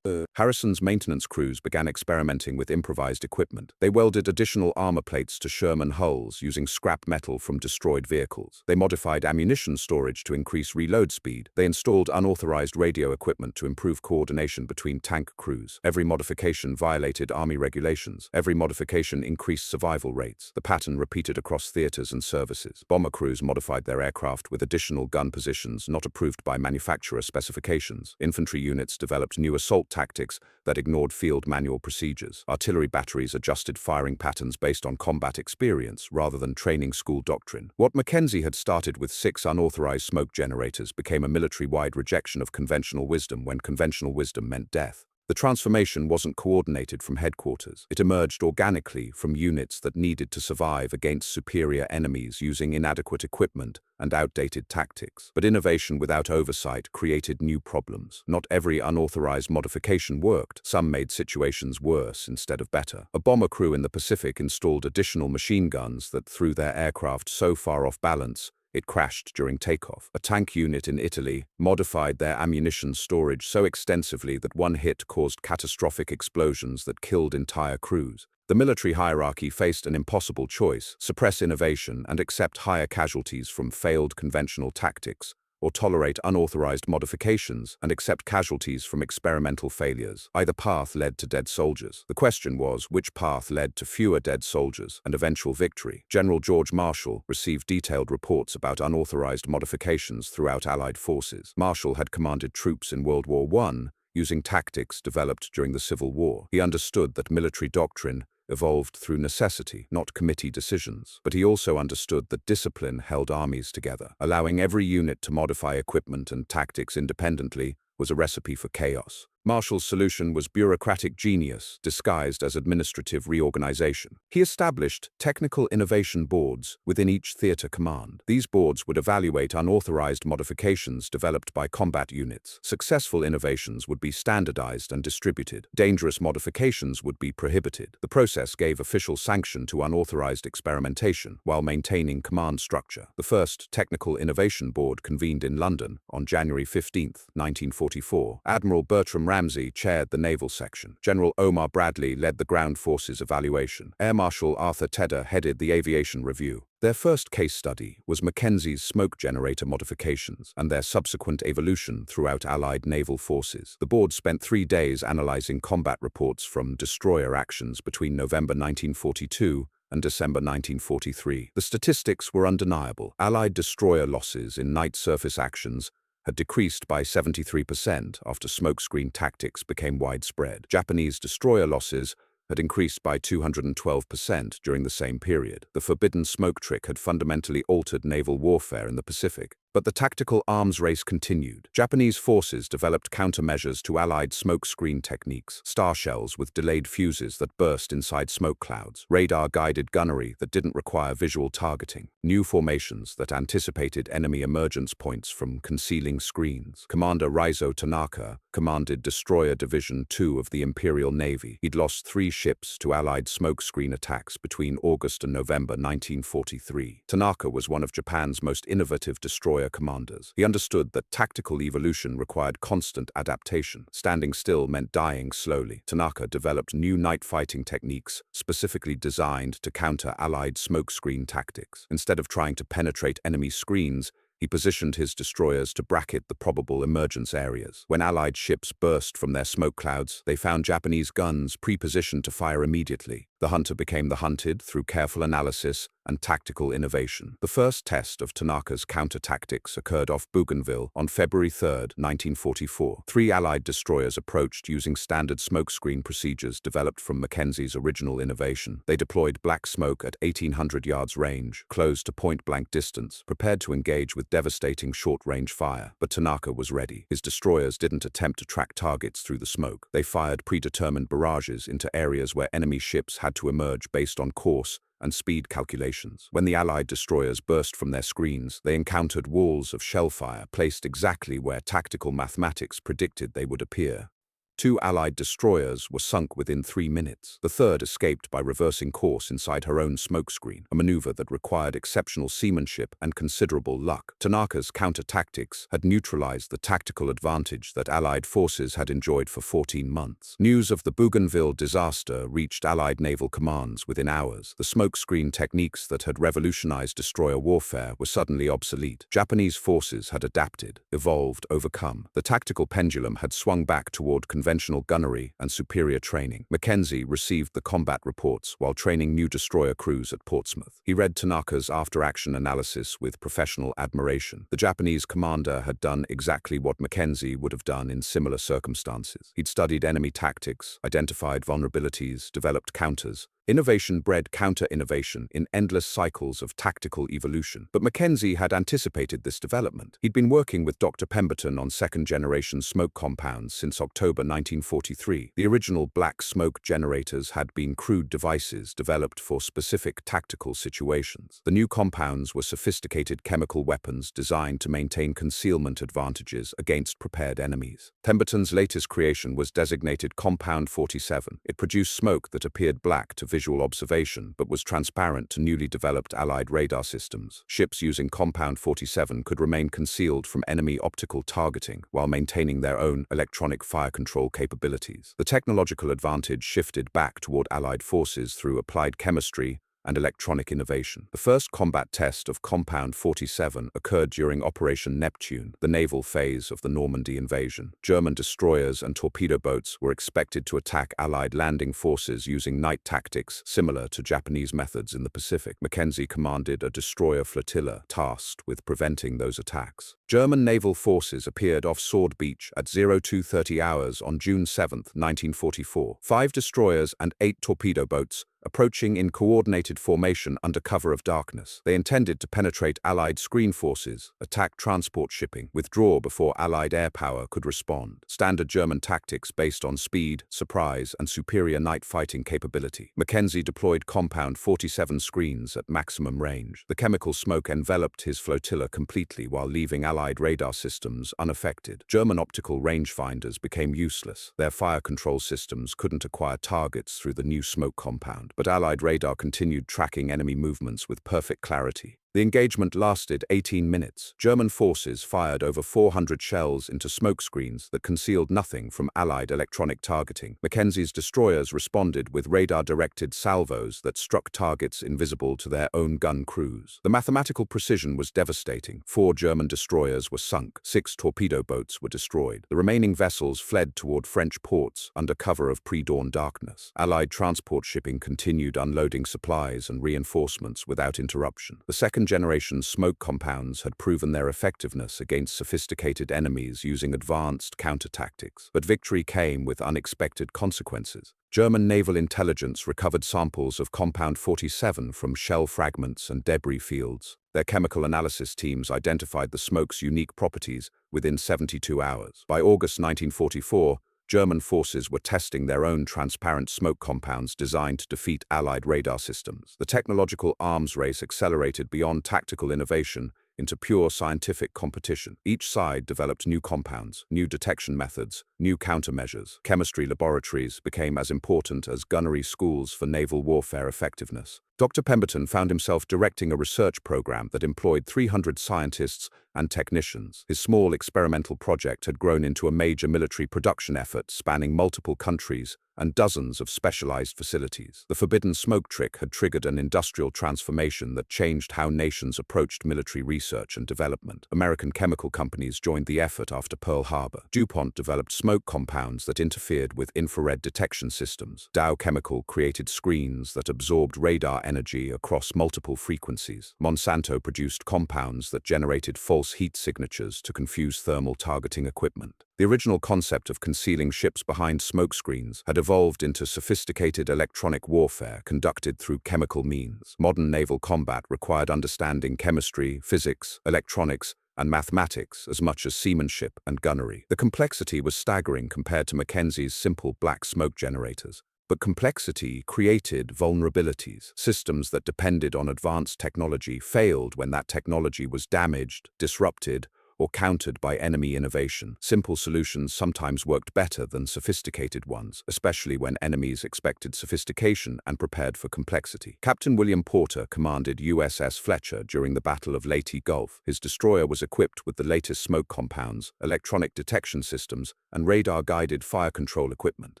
Harrison's maintenance crews began experimenting with improvised equipment. They welded additional armor plates to Sherman hulls using scrap metal from destroyed vehicles. They modified ammunition storage to increase reload speed. They installed unauthorized radio equipment to improve coordination between tank crews. Every modification violated Army regulations. Every modification increased survival rates. The pattern repeated across theaters and services. Bomber crews modified their aircraft with additional gun positions not approved by manufacturer specifications. Infantry units developed new assault tactics that ignored field manual procedures. Artillery batteries adjusted firing patterns based on combat experience rather than training school doctrine. What McKenzie had started with 6 unauthorized smoke generators became a military-wide rejection of conventional wisdom when conventional wisdom meant death. The transformation wasn't coordinated from headquarters. It emerged organically from units that needed to survive against superior enemies using inadequate equipment and outdated tactics. But innovation without oversight created new problems. Not every unauthorized modification worked. Some made situations worse instead of better. A bomber crew in the Pacific installed additional machine guns that threw their aircraft so far off balance it crashed during takeoff. A tank unit in Italy modified their ammunition storage so extensively that one hit caused catastrophic explosions that killed entire crews. The military hierarchy faced an impossible choice: suppress innovation and accept higher casualties from failed conventional tactics, or tolerate unauthorized modifications and accept casualties from experimental failures. Either path led to dead soldiers. The question was, which path led to fewer dead soldiers and eventual victory? General George Marshall received detailed reports about unauthorized modifications throughout Allied forces. Marshall had commanded troops in World War I using tactics developed during the Civil War. He understood that military doctrine evolved through necessity, not committee decisions. But he also understood that discipline held armies together. Allowing every unit to modify equipment and tactics independently was a recipe for chaos. Marshall's solution was bureaucratic genius disguised as administrative reorganization. He established technical innovation boards within each theater command. These boards would evaluate unauthorized modifications developed by combat units. Successful innovations would be standardized and distributed. Dangerous modifications would be prohibited. The process gave official sanction to unauthorized experimentation while maintaining command structure. The first Technical Innovation Board convened in London on January 15, 1944. Admiral Bertram Ramsay chaired the naval section. General Omar Bradley led the ground forces evaluation. Air Marshal Arthur Tedder headed the aviation review. Their first case study was Mackenzie's smoke generator modifications and their subsequent evolution throughout Allied naval forces. The board spent 3 days analyzing combat reports from destroyer actions between November 1942 and December 1943. The statistics were undeniable. Allied destroyer losses in night surface actions had decreased by 73% after smokescreen tactics became widespread. Japanese destroyer losses had increased by 212% during the same period. The forbidden smoke trick had fundamentally altered naval warfare in the Pacific. But the tactical arms race continued. Japanese forces developed countermeasures to Allied smokescreen techniques: star shells with delayed fuses that burst inside smoke clouds, radar-guided gunnery that didn't require visual targeting, new formations that anticipated enemy emergence points from concealing screens. Commander Raizo Tanaka commanded Destroyer Division 2 of the Imperial Navy. He'd lost 3 ships to Allied smokescreen attacks between August and November 1943. Tanaka was one of Japan's most innovative destroyer commanders. He understood that tactical evolution required constant adaptation. Standing still meant dying slowly. Tanaka developed new night fighting techniques specifically designed to counter Allied smokescreen tactics. Instead of trying to penetrate enemy screens, he positioned his destroyers to bracket the probable emergence areas. When Allied ships burst from their smoke clouds, they found Japanese guns pre-positioned to fire immediately. The hunter became the hunted through careful analysis and tactical innovation. The first test of Tanaka's counter-tactics occurred off Bougainville on February 3, 1944. 3 Allied destroyers approached using standard smokescreen procedures developed from Mackenzie's original innovation. They deployed black smoke at 1,800 yards range, close to point-blank distance, prepared to engage with devastating short-range fire. But Tanaka was ready. His destroyers didn't attempt to track targets through the smoke. They fired predetermined barrages into areas where enemy ships had to emerge based on course and speed calculations. When the Allied destroyers burst from their screens, they encountered walls of shellfire placed exactly where tactical mathematics predicted they would appear. 2 Allied destroyers were sunk within 3 minutes. The third escaped by reversing course inside her own smokescreen, a maneuver that required exceptional seamanship and considerable luck. Tanaka's counter-tactics had neutralized the tactical advantage that Allied forces had enjoyed for 14 months. News of the Bougainville disaster reached Allied naval commands within hours. The smokescreen techniques that had revolutionized destroyer warfare were suddenly obsolete. Japanese forces had adapted, evolved, overcome. The tactical pendulum had swung back toward conventional conventional gunnery and superior training. McKenzie received the combat reports while training new destroyer crews at Portsmouth. He read Tanaka's after-action analysis with professional admiration. The Japanese commander had done exactly what McKenzie would have done in similar circumstances. He'd studied enemy tactics, identified vulnerabilities, developed counters. Innovation bred counter-innovation in endless cycles of tactical evolution. But McKenzie had anticipated this development. He'd been working with Dr. Pemberton on second-generation smoke compounds since October 1943. The original black smoke generators had been crude devices developed for specific tactical situations. The new compounds were sophisticated chemical weapons designed to maintain concealment advantages against prepared enemies. Pemberton's latest creation was designated Compound 47. It produced smoke that appeared black to visual observation but was transparent to newly developed Allied radar systems. Ships using Compound 47 could remain concealed from enemy optical targeting while maintaining their own electronic fire control capabilities. The technological advantage shifted back toward Allied forces through applied chemistry and electronic innovation. The first combat test of Compound 47 occurred during Operation Neptune, the naval phase of the Normandy invasion. German destroyers and torpedo boats were expected to attack Allied landing forces using night tactics similar to Japanese methods in the Pacific. McKenzie commanded a destroyer flotilla tasked with preventing those attacks. German naval forces appeared off Sword Beach at 0230 hours on June 7, 1944. 5 destroyers and 8 torpedo boats approaching in coordinated formation under cover of darkness. They intended to penetrate Allied screen forces, attack transport shipping, withdraw before Allied air power could respond. Standard German tactics based on speed, surprise, and superior night fighting capability. McKenzie deployed Compound 47 screens at maximum range. The chemical smoke enveloped his flotilla completely while leaving Allied radar systems unaffected. German optical rangefinders became useless. Their fire control systems couldn't acquire targets through the new smoke compound. But Allied radar continued tracking enemy movements with perfect clarity. The engagement lasted 18 minutes. German forces fired over 400 shells into smoke screens that concealed nothing from Allied electronic targeting. McKenzie's destroyers responded with radar-directed salvos that struck targets invisible to their own gun crews. The mathematical precision was devastating. 4 German destroyers were sunk. 6 torpedo boats were destroyed. The remaining vessels fled toward French ports under cover of pre-dawn darkness. Allied transport shipping continued unloading supplies and reinforcements without interruption. The second-generation smoke compounds had proven their effectiveness against sophisticated enemies using advanced counter-tactics. But victory came with unexpected consequences. German naval intelligence recovered samples of Compound 47 from shell fragments and debris fields. Their chemical analysis teams identified the smoke's unique properties within 72 hours. By August 1944, German forces were testing their own transparent smoke compounds designed to defeat Allied radar systems. The technological arms race accelerated beyond tactical innovation into pure scientific competition. Each side developed new compounds, new detection methods, new countermeasures. Chemistry laboratories became as important as gunnery schools for naval warfare effectiveness. Dr. Pemberton found himself directing a research program that employed 300 scientists and technicians. His small experimental project had grown into a major military production effort spanning multiple countries and dozens of specialized facilities. The forbidden smoke trick had triggered an industrial transformation that changed how nations approached military research and development. American chemical companies joined the effort after Pearl Harbor. DuPont developed smoke compounds that interfered with infrared detection systems. Dow Chemical created screens that absorbed radar energy across multiple frequencies. Monsanto produced compounds that generated false heat signatures to confuse thermal targeting equipment. The original concept of concealing ships behind smoke screens had evolved into sophisticated electronic warfare conducted through chemical means. Modern naval combat required understanding chemistry, physics, electronics, and mathematics as much as seamanship and gunnery. The complexity was staggering compared to Mackenzie's simple black smoke generators. But complexity created vulnerabilities. Systems that depended on advanced technology failed when that technology was damaged, disrupted, or countered by enemy innovation. Simple solutions sometimes worked better than sophisticated ones, especially when enemies expected sophistication and prepared for complexity. Captain William Porter commanded USS Fletcher during the Battle of Leyte Gulf. His destroyer was equipped with the latest smoke compounds, electronic detection systems, and radar-guided fire control equipment.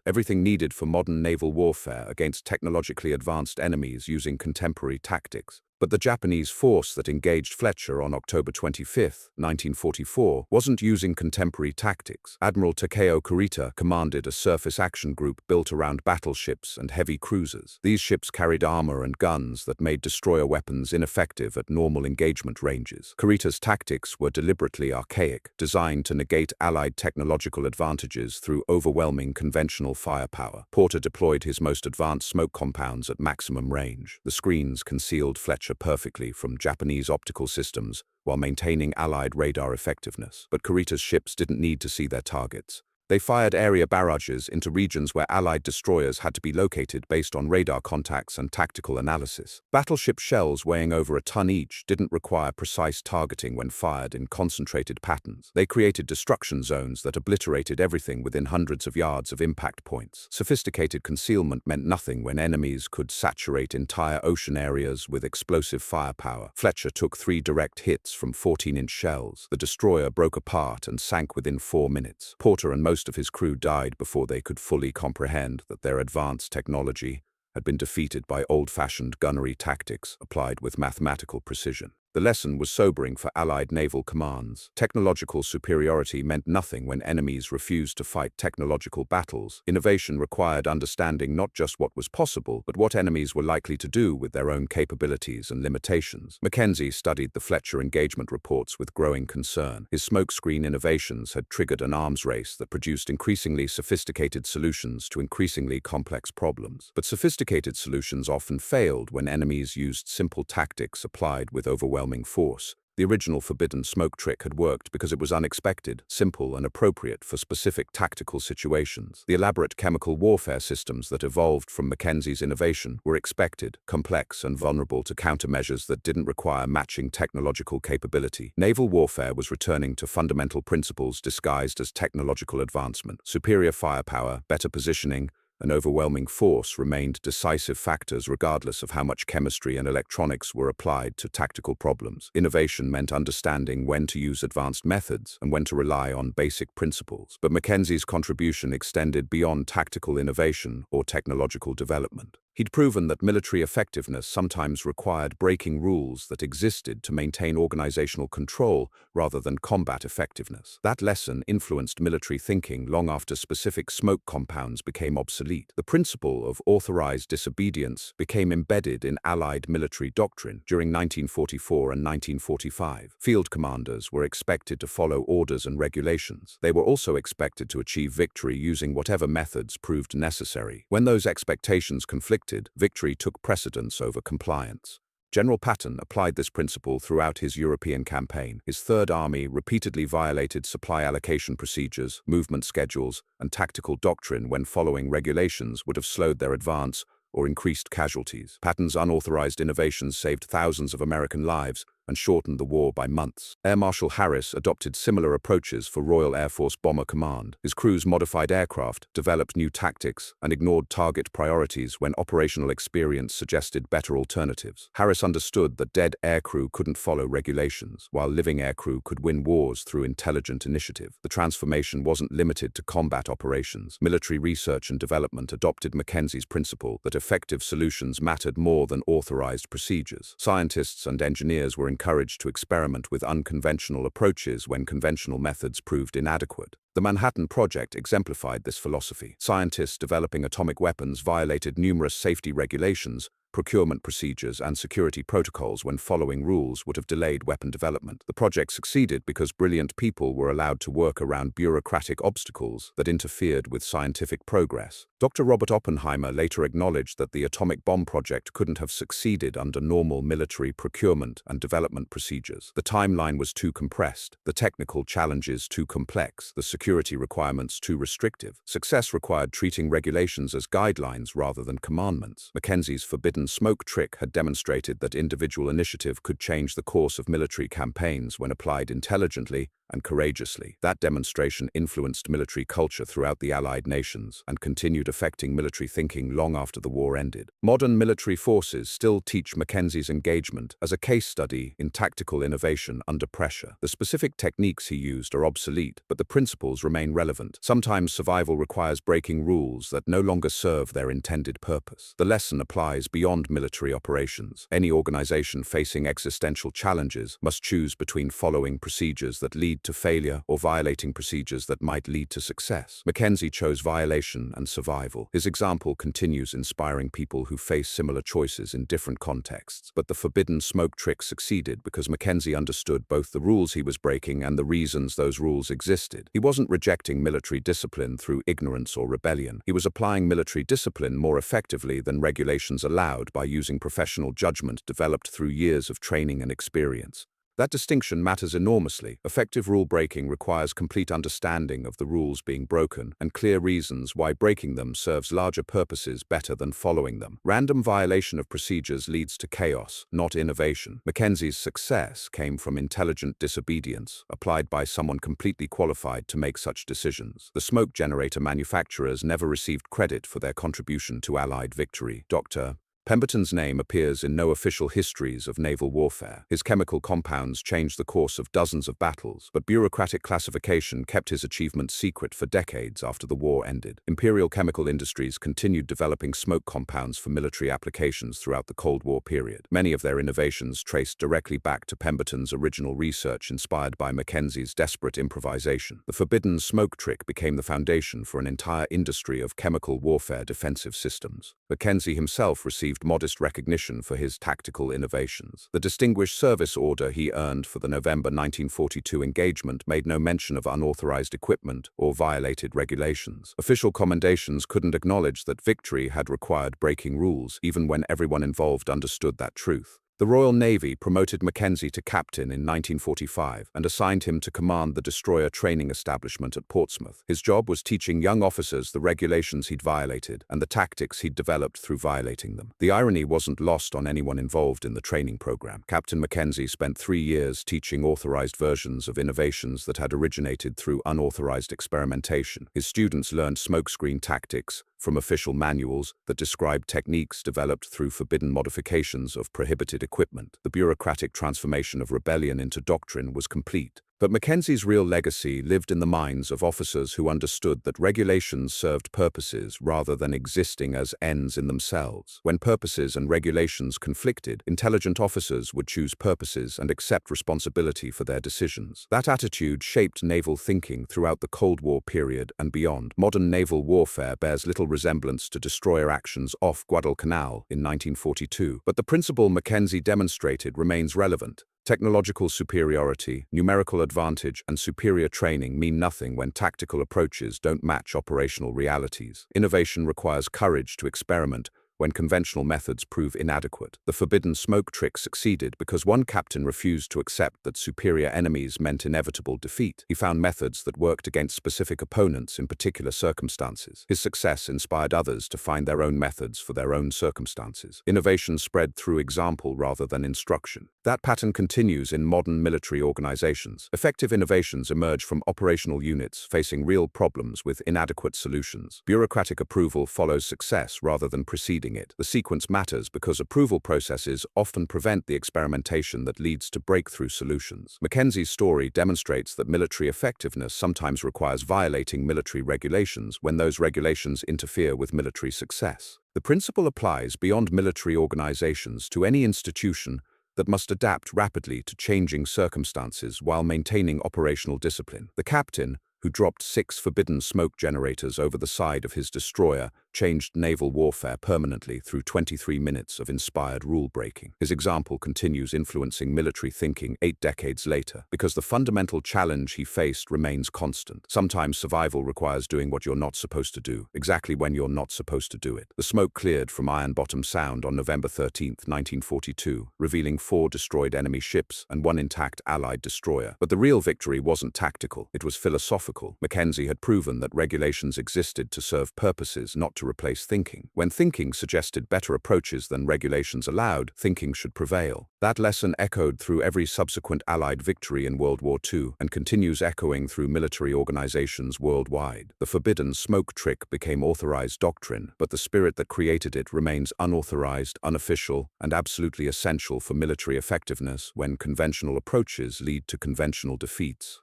Everything needed for modern naval warfare against technologically advanced enemies using contemporary tactics. But the Japanese force that engaged Fletcher on October 25, 1944, wasn't using contemporary tactics. Admiral Takeo Kurita commanded a surface action group built around battleships and heavy cruisers. These ships carried armor and guns that made destroyer weapons ineffective at normal engagement ranges. Kurita's tactics were deliberately archaic, designed to negate Allied technological advantages through overwhelming conventional firepower. Porter deployed his most advanced smoke compounds at maximum range. The screens concealed Fletcher perfectly from Japanese optical systems while maintaining Allied radar effectiveness. But Kurita's ships didn't need to see their targets. They fired area barrages into regions where Allied destroyers had to be located based on radar contacts and tactical analysis. Battleship shells weighing over a ton each didn't require precise targeting when fired in concentrated patterns. They created destruction zones that obliterated everything within hundreds of yards of impact points. Sophisticated concealment meant nothing when enemies could saturate entire ocean areas with explosive firepower. Fletcher took 3 direct hits from 14-inch shells. The destroyer broke apart and sank within 4 minutes. Porter and most of his crew died before they could fully comprehend that their advanced technology had been defeated by old-fashioned gunnery tactics applied with mathematical precision. The lesson was sobering for Allied naval commands. Technological superiority meant nothing when enemies refused to fight technological battles. Innovation required understanding not just what was possible, but what enemies were likely to do with their own capabilities and limitations. McKenzie studied the Fletcher engagement reports with growing concern. His smokescreen innovations had triggered an arms race that produced increasingly sophisticated solutions to increasingly complex problems. But sophisticated solutions often failed when enemies used simple tactics applied with overwhelming force. The original forbidden smoke trick had worked because it was unexpected, simple, and appropriate for specific tactical situations. The elaborate chemical warfare systems that evolved from Mackenzie's innovation were expected, complex, and vulnerable to countermeasures that didn't require matching technological capability. Naval warfare was returning to fundamental principles disguised as technological advancement. Superior firepower, better positioning, and overwhelming force remained decisive factors regardless of how much chemistry and electronics were applied to tactical problems. Innovation meant understanding when to use advanced methods and when to rely on basic principles. But Mackenzie's contribution extended beyond tactical innovation or technological development. He'd proven that military effectiveness sometimes required breaking rules that existed to maintain organizational control rather than combat effectiveness. That lesson influenced military thinking long after specific smoke compounds became obsolete. The principle of authorized disobedience became embedded in Allied military doctrine during 1944 and 1945. Field commanders were expected to follow orders and regulations. They were also expected to achieve victory using whatever methods proved necessary. When those expectations conflicted, victory took precedence over compliance. General Patton applied this principle throughout his European campaign. His Third Army repeatedly violated supply allocation procedures, movement schedules, and tactical doctrine when following regulations would have slowed their advance or increased casualties. Patton's unauthorized innovations saved thousands of American lives and shortened the war by months. Air Marshal Harris adopted similar approaches for Royal Air Force Bomber Command. His crew's modified aircraft developed new tactics and ignored target priorities when operational experience suggested better alternatives. Harris understood that dead aircrew couldn't follow regulations, while living aircrew could win wars through intelligent initiative. The transformation wasn't limited to combat operations. Military research and development adopted Mackenzie's principle that effective solutions mattered more than authorized procedures. Scientists and engineers were encouraged to experiment with unconventional approaches when conventional methods proved inadequate. The Manhattan Project exemplified this philosophy. Scientists developing atomic weapons violated numerous safety regulations, procurement procedures, and security protocols when following rules would have delayed weapon development. The project succeeded because brilliant people were allowed to work around bureaucratic obstacles that interfered with scientific progress. Dr. Robert Oppenheimer later acknowledged that the atomic bomb project couldn't have succeeded under normal military procurement and development procedures. The timeline was too compressed, the technical challenges too complex, the security requirements too restrictive. Success required treating regulations as guidelines rather than commandments. Mackenzie's forbidden smoke trick had demonstrated that individual initiative could change the course of military campaigns when applied intelligently and courageously. That demonstration influenced military culture throughout the Allied nations and continued affecting military thinking long after the war ended. Modern military forces still teach Mackenzie's engagement as a case study in tactical innovation under pressure. The specific techniques he used are obsolete, but the principles remain relevant. Sometimes survival requires breaking rules that no longer serve their intended purpose. The lesson applies beyond military operations. Any organization facing existential challenges must choose between following procedures that lead to failure or violating procedures that might lead to success. Mackenzie chose violation and survival. His example continues inspiring people who face similar choices in different contexts. But the forbidden smoke trick succeeded because Mackenzie understood both the rules he was breaking and the reasons those rules existed. He wasn't rejecting military discipline through ignorance or rebellion. He was applying military discipline more effectively than regulations allowed by using professional judgment developed through years of training and experience. That distinction matters enormously. Effective rule-breaking requires complete understanding of the rules being broken and clear reasons why breaking them serves larger purposes better than following them. Random violation of procedures leads to chaos, not innovation. Mackenzie's success came from intelligent disobedience, applied by someone completely qualified to make such decisions. The smoke generator manufacturers never received credit for their contribution to Allied victory. Dr. Pemberton's name appears in no official histories of naval warfare. His chemical compounds changed the course of dozens of battles, but bureaucratic classification kept his achievements secret for decades after the war ended. Imperial chemical industries continued developing smoke compounds for military applications throughout the Cold War period. Many of their innovations traced directly back to Pemberton's original research inspired by Mackenzie's desperate improvisation. The forbidden smoke trick became the foundation for an entire industry of chemical warfare defensive systems. Mackenzie himself received modest recognition for his tactical innovations. The Distinguished Service Order he earned for the November 1942 engagement made no mention of unauthorized equipment or violated regulations. Official commendations couldn't acknowledge that victory had required breaking rules, even when everyone involved understood that truth. The Royal Navy promoted Mackenzie to captain in 1945 and assigned him to command the destroyer training establishment at Portsmouth. His job was teaching young officers the regulations he'd violated and the tactics he'd developed through violating them. The irony wasn't lost on anyone involved in the training program. Captain Mackenzie spent 3 years teaching authorized versions of innovations that had originated through unauthorized experimentation. His students learned smokescreen tactics from official manuals that described techniques developed through forbidden modifications of prohibited equipment. The bureaucratic transformation of rebellion into doctrine was complete. But Mackenzie's real legacy lived in the minds of officers who understood that regulations served purposes rather than existing as ends in themselves. When purposes and regulations conflicted, intelligent officers would choose purposes and accept responsibility for their decisions. That attitude shaped naval thinking throughout the Cold War period and beyond. Modern naval warfare bears little resemblance to destroyer actions off Guadalcanal in 1942, but the principle Mackenzie demonstrated remains relevant. Technological superiority, numerical advantage, and superior training mean nothing when tactical approaches don't match operational realities. Innovation requires courage to experiment when conventional methods prove inadequate. The forbidden smoke trick succeeded because one captain refused to accept that superior enemies meant inevitable defeat. He found methods that worked against specific opponents in particular circumstances. His success inspired others to find their own methods for their own circumstances. Innovation spread through example rather than instruction. That pattern continues in modern military organizations. Effective innovations emerge from operational units facing real problems with inadequate solutions. Bureaucratic approval follows success rather than preceding it. The sequence matters because approval processes often prevent the experimentation that leads to breakthrough solutions. Mackenzie's story demonstrates that military effectiveness sometimes requires violating military regulations when those regulations interfere with military success. The principle applies beyond military organizations to any institution that must adapt rapidly to changing circumstances while maintaining operational discipline. The captain, who dropped 6 forbidden smoke generators over the side of his destroyer, changed naval warfare permanently through 23 minutes of inspired rule-breaking. His example continues influencing military thinking 8 decades later, because the fundamental challenge he faced remains constant. Sometimes survival requires doing what you're not supposed to do, exactly when you're not supposed to do it. The smoke cleared from Iron Bottom Sound on November 13, 1942, revealing 4 destroyed enemy ships and 1 intact Allied destroyer. But the real victory wasn't tactical, it was philosophical. Mackenzie had proven that regulations existed to serve purposes, not to replace thinking. When thinking suggested better approaches than regulations allowed, thinking should prevail. That lesson echoed through every subsequent Allied victory in World War II and continues echoing through military organizations worldwide. The forbidden smoke trick became authorized doctrine, but the spirit that created it remains unauthorized, unofficial, and absolutely essential for military effectiveness when conventional approaches lead to conventional defeats.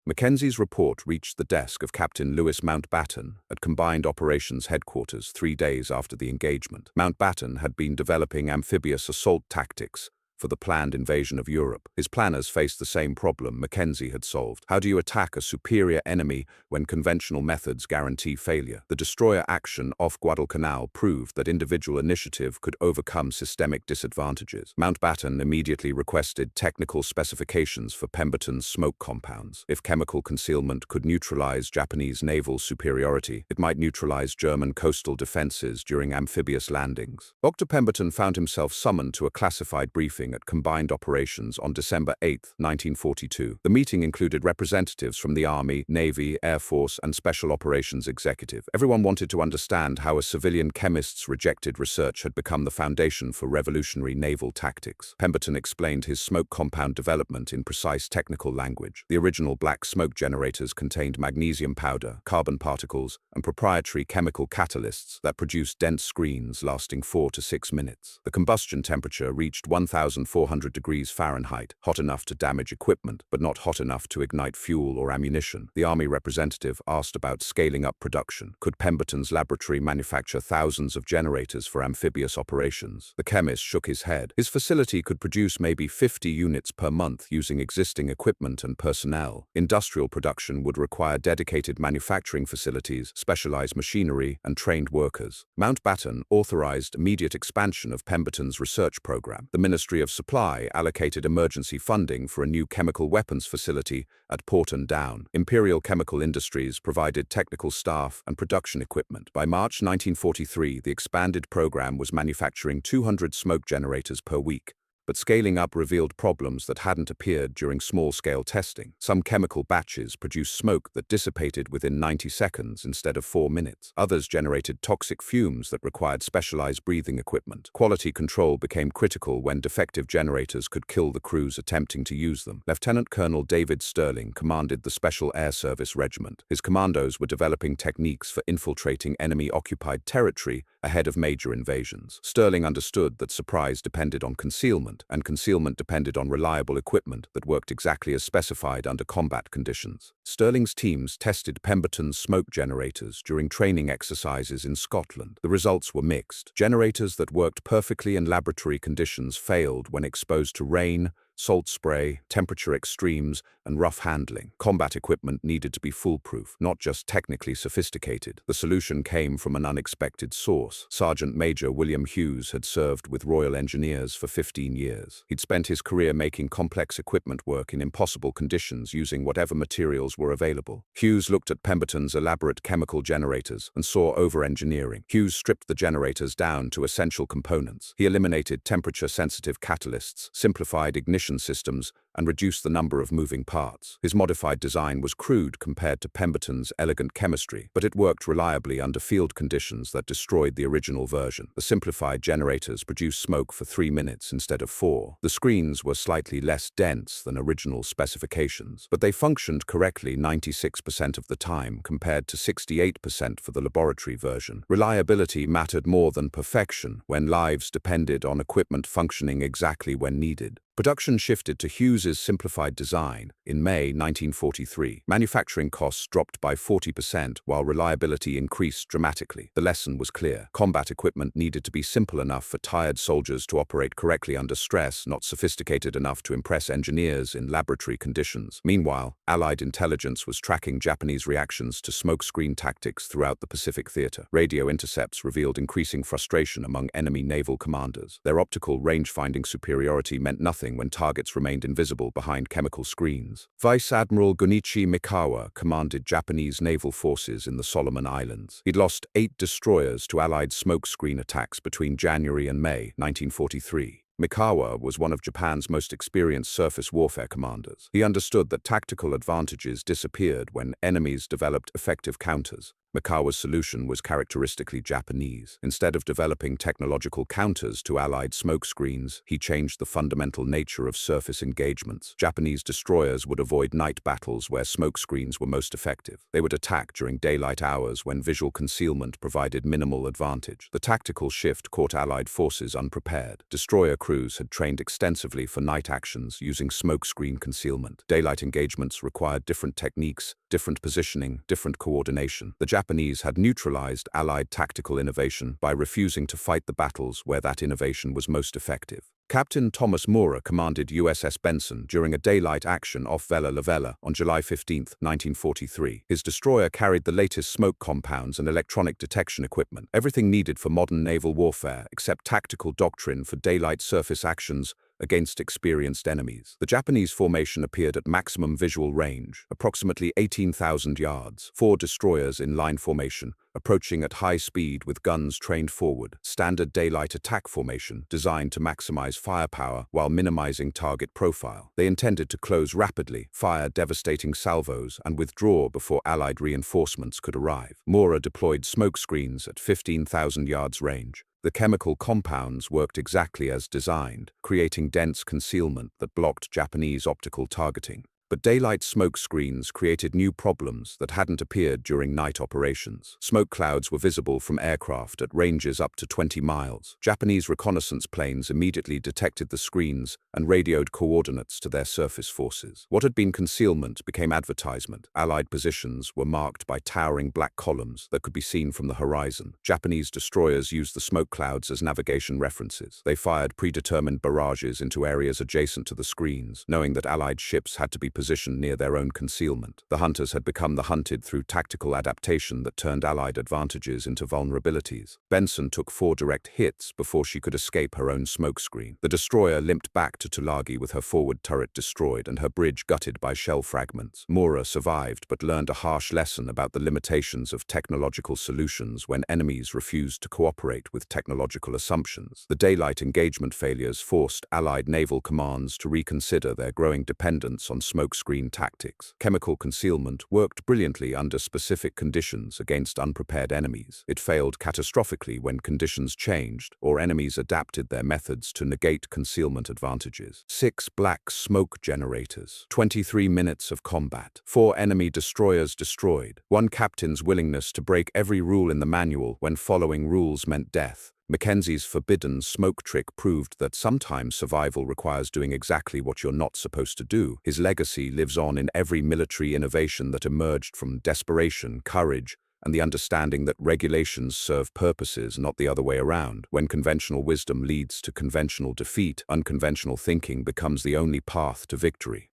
Mackenzie's report reached the desk of Captain Lewis Mountbatten at Combined Operations Headquarters 3 days after the engagement. Mountbatten had been developing amphibious assault tactics for the planned invasion of Europe. His planners faced the same problem Mackenzie had solved. How do you attack a superior enemy when conventional methods guarantee failure? The destroyer action off Guadalcanal proved that individual initiative could overcome systemic disadvantages. Mountbatten immediately requested technical specifications for Pemberton's smoke compounds. If chemical concealment could neutralize Japanese naval superiority, it might neutralize German coastal defenses during amphibious landings. Dr. Pemberton found himself summoned to a classified briefing at Combined Operations on December 8, 1942. The meeting included representatives from the Army, Navy, Air Force, and Special Operations Executive. Everyone wanted to understand how a civilian chemist's rejected research had become the foundation for revolutionary naval tactics. Pemberton explained his smoke compound development in precise technical language. The original black smoke generators contained magnesium powder, carbon particles, and proprietary chemical catalysts that produced dense screens lasting 4 to 6 minutes. The combustion temperature reached 1,400 degrees Fahrenheit, hot enough to damage equipment, but not hot enough to ignite fuel or ammunition. The Army representative asked about scaling up production. Could Pemberton's laboratory manufacture thousands of generators for amphibious operations? The chemist shook his head. His facility could produce maybe 50 units per month using existing equipment and personnel. Industrial production would require dedicated manufacturing facilities, specialized machinery, and trained workers. Mountbatten authorized immediate expansion of Pemberton's research program. The Ministry of Supply allocated emergency funding for a new chemical weapons facility at Porton Down. Imperial Chemical Industries provided technical staff and production equipment. By March 1943, the expanded program was manufacturing 200 smoke generators per week. But scaling up revealed problems that hadn't appeared during small-scale testing. Some chemical batches produced smoke that dissipated within 90 seconds instead of 4 minutes. Others generated toxic fumes that required specialized breathing equipment. Quality control became critical when defective generators could kill the crews attempting to use them. Lieutenant Colonel David Sterling commanded the Special Air Service Regiment. His commandos were developing techniques for infiltrating enemy-occupied territory ahead of major invasions. Sterling understood that surprise depended on concealment, and concealment depended on reliable equipment that worked exactly as specified under combat conditions. Sterling's teams tested Pemberton's smoke generators during training exercises in Scotland. The results were mixed. Generators that worked perfectly in laboratory conditions failed when exposed to rain, salt spray, temperature extremes, and rough handling. Combat equipment needed to be foolproof, not just technically sophisticated. The solution came from an unexpected source. Sergeant Major William Hughes had served with Royal Engineers for 15 years. He'd spent his career making complex equipment work in impossible conditions using whatever materials were available. Hughes looked at Pemberton's elaborate chemical generators and saw over-engineering. Hughes stripped the generators down to essential components. He eliminated temperature-sensitive catalysts, simplified ignition systems, and reduced the number of moving parts. His modified design was crude compared to Pemberton's elegant chemistry, but it worked reliably under field conditions that destroyed the original version. The simplified generators produced smoke for 3 minutes instead of 4. The screens were slightly less dense than original specifications, but they functioned correctly 96% of the time compared to 68% for the laboratory version. Reliability mattered more than perfection when lives depended on equipment functioning exactly when needed. Production shifted to Hughes's simplified design in May 1943. Manufacturing costs dropped by 40% while reliability increased dramatically. The lesson was clear. Combat equipment needed to be simple enough for tired soldiers to operate correctly under stress, not sophisticated enough to impress engineers in laboratory conditions. Meanwhile, Allied intelligence was tracking Japanese reactions to smokescreen tactics throughout the Pacific Theater. Radio intercepts revealed increasing frustration among enemy naval commanders. Their optical range-finding superiority meant nothing when targets remained invisible behind chemical screens. Vice Admiral Gunichi Mikawa commanded Japanese naval forces in the Solomon Islands. He'd lost 8 destroyers to Allied smokescreen attacks between January and May 1943. Mikawa was one of Japan's most experienced surface warfare commanders. He understood that tactical advantages disappeared when enemies developed effective counters. Mikawa's solution was characteristically Japanese. Instead of developing technological counters to Allied smokescreens, he changed the fundamental nature of surface engagements. Japanese destroyers would avoid night battles where smokescreens were most effective. They would attack during daylight hours when visual concealment provided minimal advantage. The tactical shift caught Allied forces unprepared. Destroyer crews had trained extensively for night actions using smokescreen concealment. Daylight engagements required different techniques, different positioning, different coordination. The Japanese had neutralized Allied tactical innovation by refusing to fight the battles where that innovation was most effective. Captain Thomas Maurer commanded USS Benson during a daylight action off Vella La Vella on July 15, 1943. His destroyer carried the latest smoke compounds and electronic detection equipment, everything needed for modern naval warfare except tactical doctrine for daylight surface actions against experienced enemies. The Japanese formation appeared at maximum visual range, approximately 18,000 yards. 4 destroyers in line formation, approaching at high speed with guns trained forward. Standard daylight attack formation, designed to maximize firepower while minimizing target profile. They intended to close rapidly, fire devastating salvos, and withdraw before Allied reinforcements could arrive. Maurer deployed smoke screens at 15,000 yards range. The chemical compounds worked exactly as designed, creating dense concealment that blocked Japanese optical targeting. But daylight smoke screens created new problems that hadn't appeared during night operations. Smoke clouds were visible from aircraft at ranges up to 20 miles. Japanese reconnaissance planes immediately detected the screens and radioed coordinates to their surface forces. What had been concealment became advertisement. Allied positions were marked by towering black columns that could be seen from the horizon. Japanese destroyers used the smoke clouds as navigation references. They fired predetermined barrages into areas adjacent to the screens, knowing that Allied ships had to be positioned near their own concealment. The hunters had become the hunted through tactical adaptation that turned Allied advantages into vulnerabilities. Benson took 4 direct hits before she could escape her own smokescreen. The destroyer limped back to Tulagi with her forward turret destroyed and her bridge gutted by shell fragments. Maurer survived but learned a harsh lesson about the limitations of technological solutions when enemies refused to cooperate with technological assumptions. The daylight engagement failures forced Allied naval commands to reconsider their growing dependence on smokescreen tactics. Chemical concealment worked brilliantly under specific conditions against unprepared enemies. It failed catastrophically when conditions changed or enemies adapted their methods to negate concealment advantages. 6 black smoke generators. 23 minutes of combat. 4 enemy destroyers destroyed. 1 captain's willingness to break every rule in the manual when following rules meant death. Mackenzie's forbidden smoke trick proved that sometimes survival requires doing exactly what you're not supposed to do. His legacy lives on in every military innovation that emerged from desperation, courage, and the understanding that regulations serve purposes, not the other way around. When conventional wisdom leads to conventional defeat, unconventional thinking becomes the only path to victory.